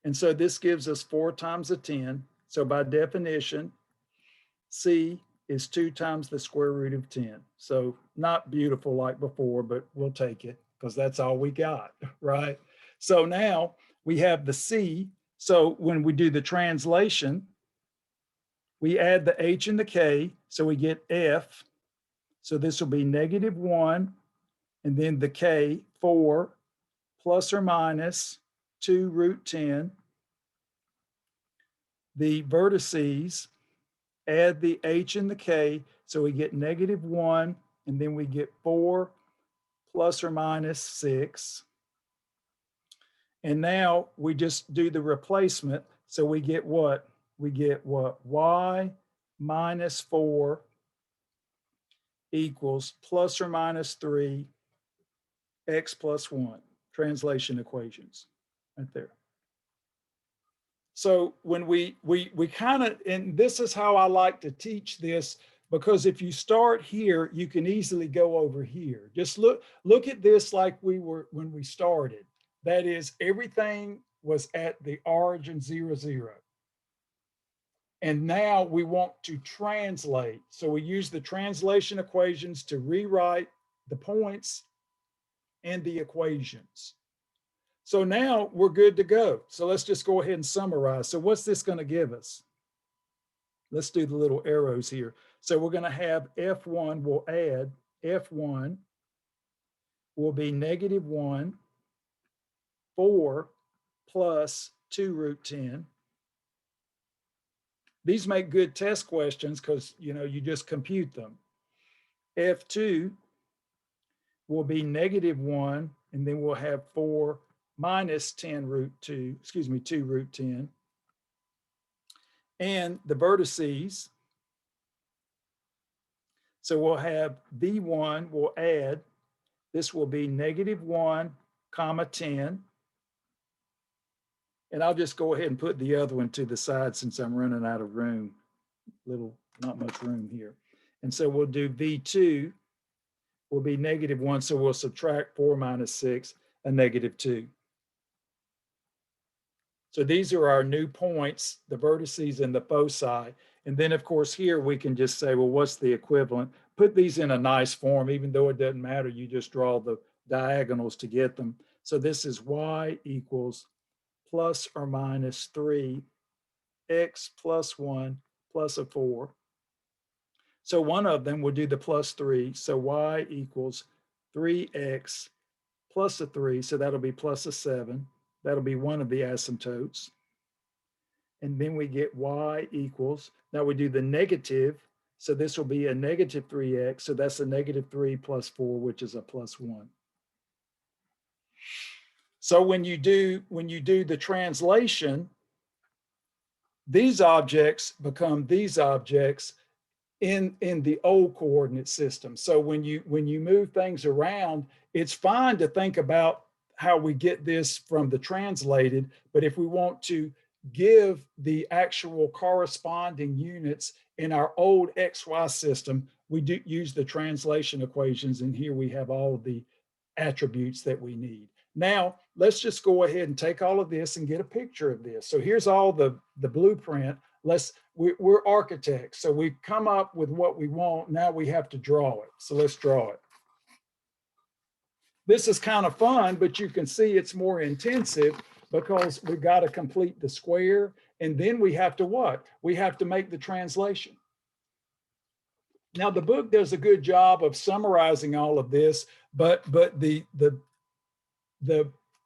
And so this gives us 4 times a 10. So by definition, C is 2 times the square root of 10. So not beautiful like before, but we'll take it because that's all we got, right? So now we have the C. So when we do the translation, we add the H and the K, so we get F. So this will be -1, and then the K, 4, plus or minus 2 root 10. The vertices, add the H and the K, so we get -1, and then we get 4 plus or minus 6. And now we just do the replacement. So we get what? We get what? Y minus 4 equals plus or minus 3, X plus 1. Translation equations right there. So when we kind of, and this is how I like to teach this, because if you start here, you can easily go over here. Just look at this like we were when we started. That is, everything was at the origin 0, 0. And now we want to translate. So we use the translation equations to rewrite the points and the equations. So now we're good to go. So let's just go ahead and summarize. So what's this going to give us? Let's do the little arrows here. So we're going to have F1, we'll add F1 will be -1, 4 plus 2 root 10. These make good test questions because, you know, you just compute them. F2 will be -1, and then we'll have 4 minus 10 root 2, excuse me, 2 root 10. And the vertices, so we'll have V1, we'll add, this will be -1, comma 10. And I'll just go ahead and put the other one to the side since I'm running out of room. Not much room here. And so we'll do V2 will be -1. So we'll subtract 4 minus 6, a -2. So these are our new points, the vertices and the foci. And then of course here we can just say, well, what's the equivalent? Put these in a nice form, even though it doesn't matter. You just draw the diagonals to get them. So this is y equals plus or minus 3, x plus 1 plus a 4. So one of them will do the plus 3. So y equals 3x plus a 3. So that'll be plus a 7. That'll be one of the asymptotes. And then we get y equals, now we do the negative. So this will be a -3x. So that's a -3 plus 4, which is a plus 1. So when you do the translation, these objects become these objects in the old coordinate system. So when you move things around, it's fine to think about how we get this from the translated, but if we want to give the actual corresponding units in our old XY system, we do use the translation equations, and here we have all of the attributes that we need. Now, let's just go ahead and take all of this and get a picture of this. So here's all the blueprint. We're architects, so we've come up with what we want. Now we have to draw it. So let's draw it. This is kind of fun, but you can see it's more intensive because we've got to complete the square, and then we have to what? We have to make the translation. Now the book does a good job of summarizing all of this, but the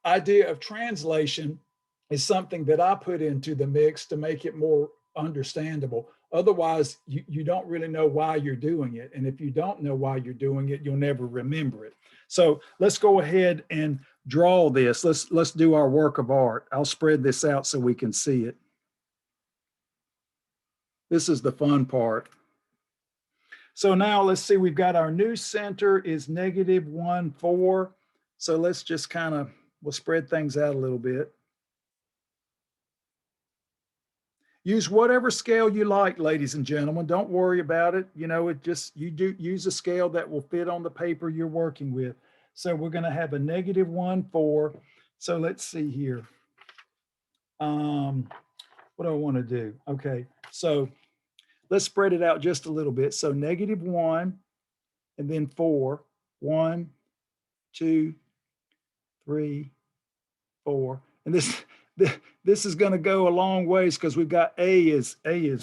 idea of translation is something that I put into the mix to make it more understandable. Otherwise, you don't really know why you're doing it. And if you don't know why you're doing it, you'll never remember it. So let's go ahead and draw this. Let's do our work of art. I'll spread this out so we can see it. This is the fun part. So now let's see, we've got our new center is -1, 4. So let's just we'll spread things out a little bit. Use whatever scale you like, ladies and gentlemen. Don't worry about it. You know, you do use a scale that will fit on the paper you're working with. So we're going to have a -1, 4. So let's see here. What do I want to do? Okay, so let's spread it out just a little bit. So -1 and then 4. 1, 2, 3, 4. And this is going to go a long ways because we've got A is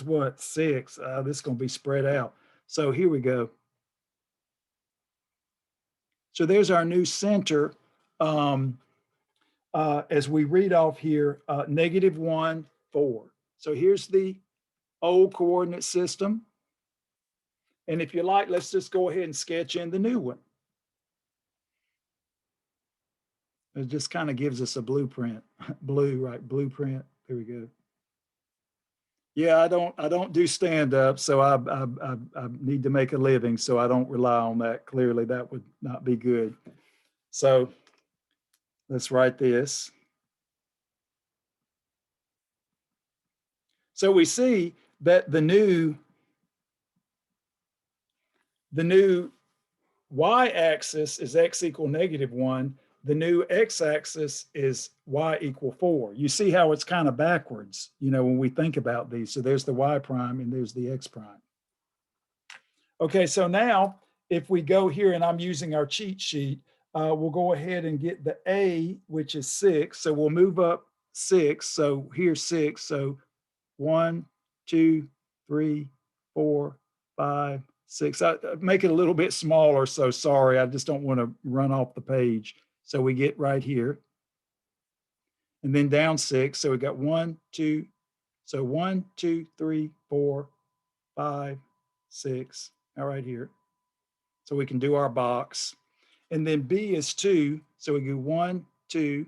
what? 6. This is going to be spread out. So here we go. So there's our new center. As we read off here, -1, 4. So here's the old coordinate system. And if you like, let's just go ahead and sketch in the new one. It just kind of gives us a blueprint. Blueprint. There we go. Yeah, I don't do stand up, so I need to make a living, so I don't rely on that. Clearly, that would not be good. So let's write this. So we see that the new y-axis is x equal -1. The new x-axis is y equal 4. You see how it's kind of backwards, you know, when we think about these. So there's the y prime and there's the x prime. Okay, so now if we go here, and I'm using our cheat sheet, we'll go ahead and get the A, which is 6. So we'll move up 6. So here's 6. So 1, 2, 3, 4, 5, 6. I make it a little bit smaller, so sorry. I just don't want to run off the page. So we get right here. and then down 6. So we got 1, 2. So 1, 2, 3, 4, 5, 6. All right here. So we can do our box. And then B is 2. So we go 1, 2.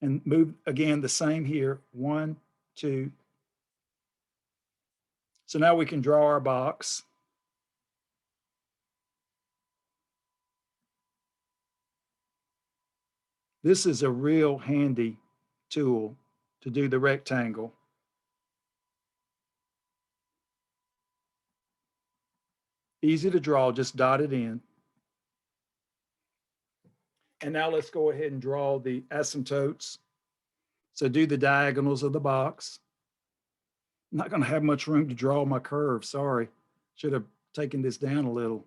And move again the same here. 1, 2. So now we can draw our box. This is a real handy tool to do the rectangle. Easy to draw, just dot it in. And now let's go ahead and draw the asymptotes. So do the diagonals of the box. I'm not going to have much room to draw my curve, sorry. Should have taken this down a little.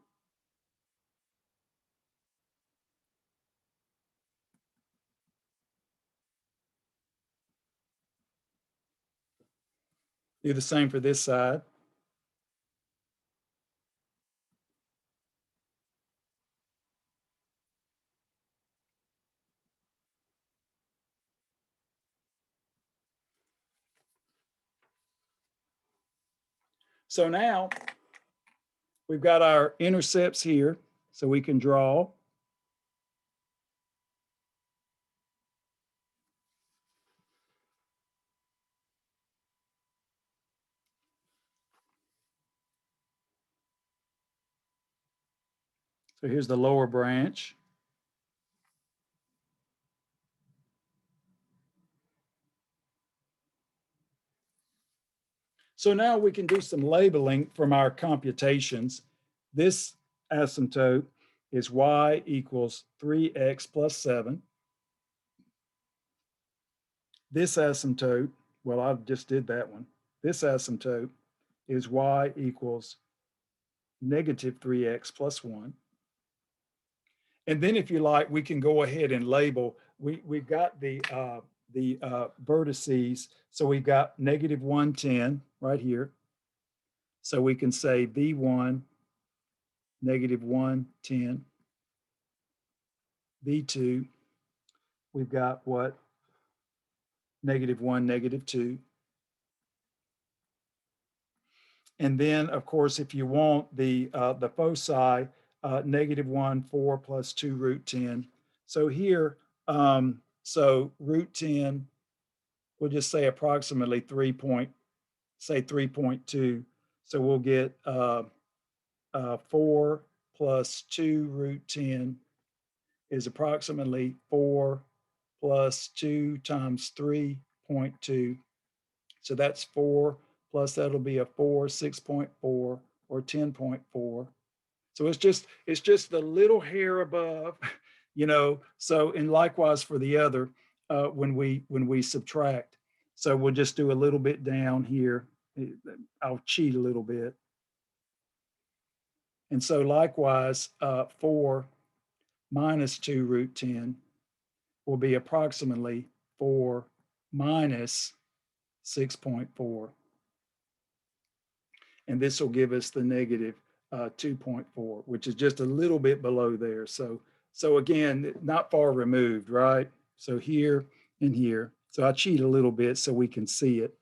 Do the same for this side. So now we've got our intercepts here, so we can draw. So here's the lower branch. So now we can do some labeling from our computations. This asymptote is y equals 3x plus 7. This asymptote, well, I just did that one. This asymptote is y equals negative 3x plus 1. And then if you like, we can go ahead and label. We've got the vertices. So we've got negative 110 right here. So we can say V1, negative 110. V2, we've got what? Negative 1, negative 2. And then, of course, if you want the foci, negative 1, 4 plus 2 root 10. So here, so root 10, we'll just say approximately 3.2. So we'll get 4 plus 2 root 10 is approximately 4 plus 2 times 3.2. So that's 4 plus that'll be a 4, 6.4 or 10.4. So it's just the little hair above, you know. So and likewise for the other, when we subtract. So we'll just do a little bit down here. I'll cheat a little bit. And so likewise, 4 minus 2 root 10 will be approximately 4 minus 6.4. And this will give us the negative 2.4, which is just a little bit below there. So again, not far removed, right? So here and here. So I cheat a little bit so we can see it.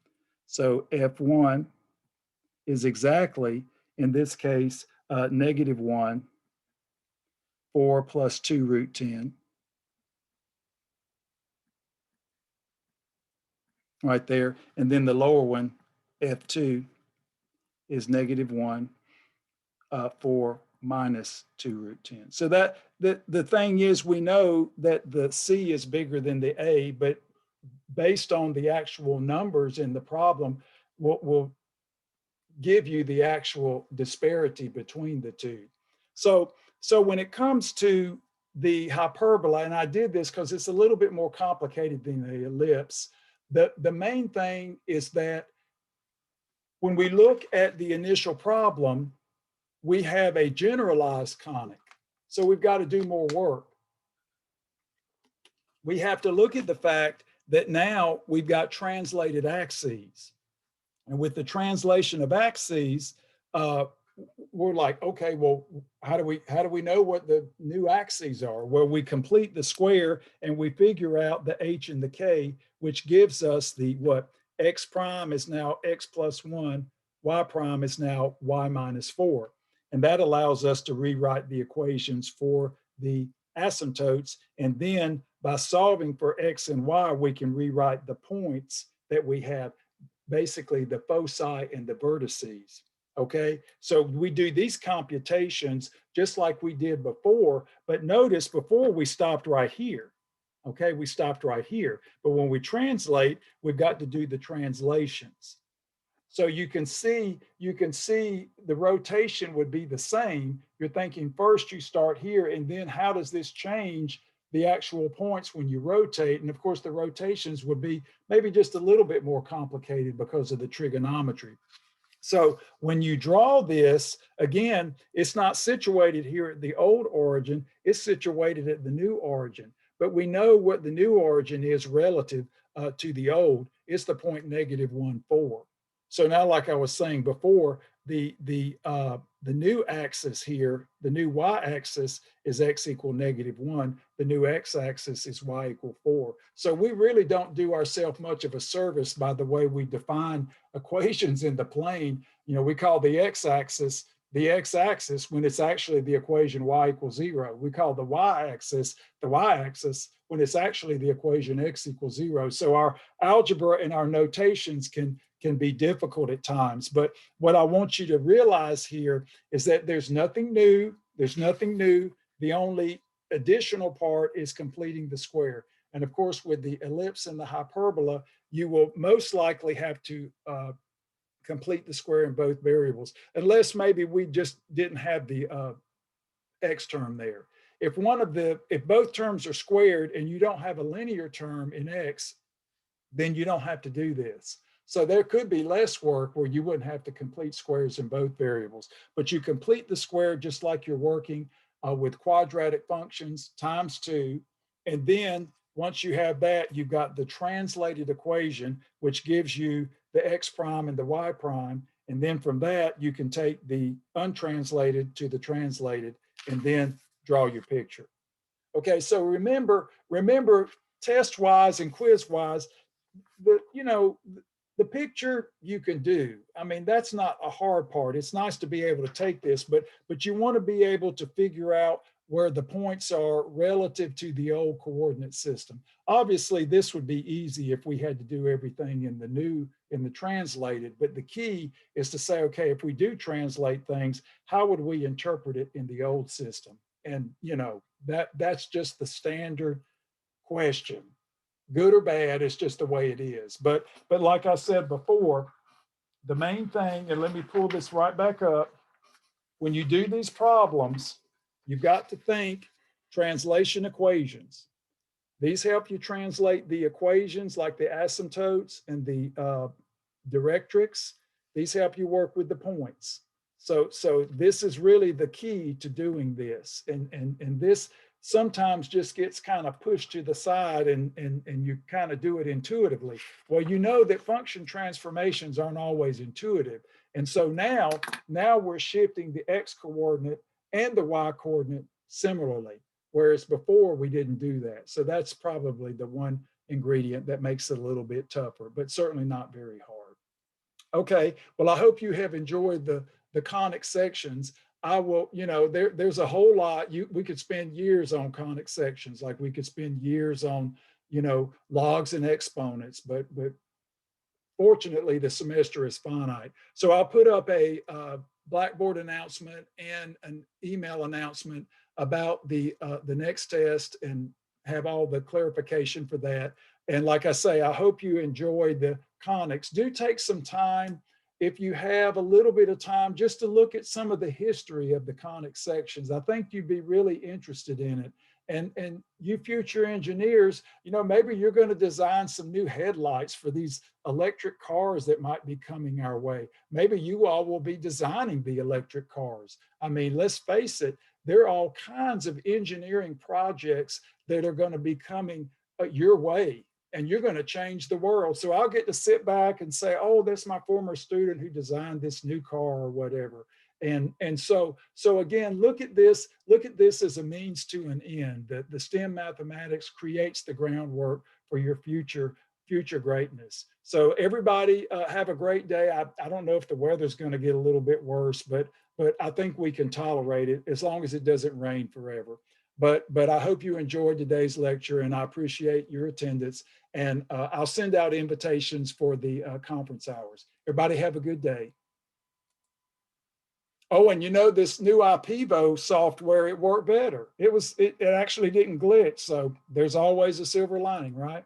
So F1 is exactly, in this case, negative 1, 4 plus 2 root 10. Right there. And then the lower one, F2, is negative 1, 4 minus 2 root 10. So that the thing is, we know that the C is bigger than the A, but based on the actual numbers in the problem, we'll give you the actual disparity between the two. So when it comes to the hyperbola, and I did this because it's a little bit more complicated than the ellipse, the main thing is that when we look at the initial problem, we have a generalized conic. So we've got to do more work. We have to look at the fact that now we've got translated axes. And with the translation of axes, we're like, okay, well, how do we know what the new axes are? Well, we complete the square and we figure out the h and the k, which gives us the what x prime is now x plus 1, y prime is now y minus 4. And that allows us to rewrite the equations for the asymptotes. And then by solving for x and y, we can rewrite the points that we have, basically the foci and the vertices. Okay, so we do these computations just like we did before, but notice before we stopped right here. Okay, we stopped right here. But when we translate, we've got to do the translations. So you can see the rotation would be the same. You're thinking first you start here, and then how does this change the actual points when you rotate? And of course, the rotations would be maybe just a little bit more complicated because of the trigonometry. So when you draw this, again, it's not situated here at the old origin, it's situated at the new origin. But we know what the new origin is relative to the old. It's the point -1, 4. So now, like I was saying before, the new axis here, the new y-axis is x equal -1. The new x-axis is y equal 4. So we really don't do ourselves much of a service by the way we define equations in the plane. You know, we call the x-axis when it's actually the equation y equals 0. We call the y-axis when it's actually the equation x equals 0. So our algebra and our notations can be difficult at times. But what I want you to realize here is that there's nothing new. There's nothing new. The only additional part is completing the square. And of course, with the ellipse and the hyperbola, you will most likely have to complete the square in both variables, unless maybe we just didn't have the x term there. If both terms are squared and you don't have a linear term in x, then you don't have to do this. So there could be less work where you wouldn't have to complete squares in both variables, but you complete the square just like you're working with quadratic functions times 2. And then once you have that, you've got the translated equation, which gives you the x prime and the y prime. And then from that, you can take the untranslated to the translated and then draw your picture. Okay, so remember test wise and quiz wise, the picture you can do. I mean, that's not a hard part. It's nice to be able to take this, but you want to be able to figure out where the points are relative to the old coordinate system. Obviously, this would be easy if we had to do everything in the translated, but the key is to say, okay, if we do translate things, how would we interpret it in the old system? And that's just the standard question. Good or bad, it's just the way it is. But like I said before, the main thing, and let me pull this right back up, when you do these problems, you've got to think translation equations. These help you translate the equations like the asymptotes and the directrix. These help you work with the points. So this is really the key to doing this. And this sometimes just gets kind of pushed to the side and you kind of do it intuitively. Well, you know that function transformations aren't always intuitive. And so now we're shifting the x coordinate and the y coordinate similarly, whereas before we didn't do that. So that's probably the one ingredient that makes it a little bit tougher, but certainly not very hard. Okay, well, I hope you have enjoyed the conic sections. I will, there's a whole lot. We could spend years on conic sections, like we could spend years on, logs and exponents, but fortunately the semester is finite. So I'll put up a Blackboard announcement and an email announcement about the next test and have all the clarification for that. And like I say, I hope you enjoyed the conics. Do take some time, if you have a little bit of time, just to look at some of the history of the conic sections. I think you'd be really interested in it. And you future engineers, maybe you're going to design some new headlights for these electric cars that might be coming our way. Maybe you all will be designing the electric cars. I mean, let's face it, there are all kinds of engineering projects that are going to be coming your way, and you're going to change the world. So I'll get to sit back and say, oh, that's my former student who designed this new car or whatever. And so again, look at this as a means to an end. That the STEM mathematics creates the groundwork for your future greatness. So everybody have a great day. I don't know if the weather's going to get a little bit worse, but I think we can tolerate it as long as it doesn't rain forever. But I hope you enjoyed today's lecture, and I appreciate your attendance. And I'll send out invitations for the conference hours. Everybody have a good day. Oh, and you know, this new IPEVO software, it worked better. It actually didn't glitch. So there's always a silver lining, right?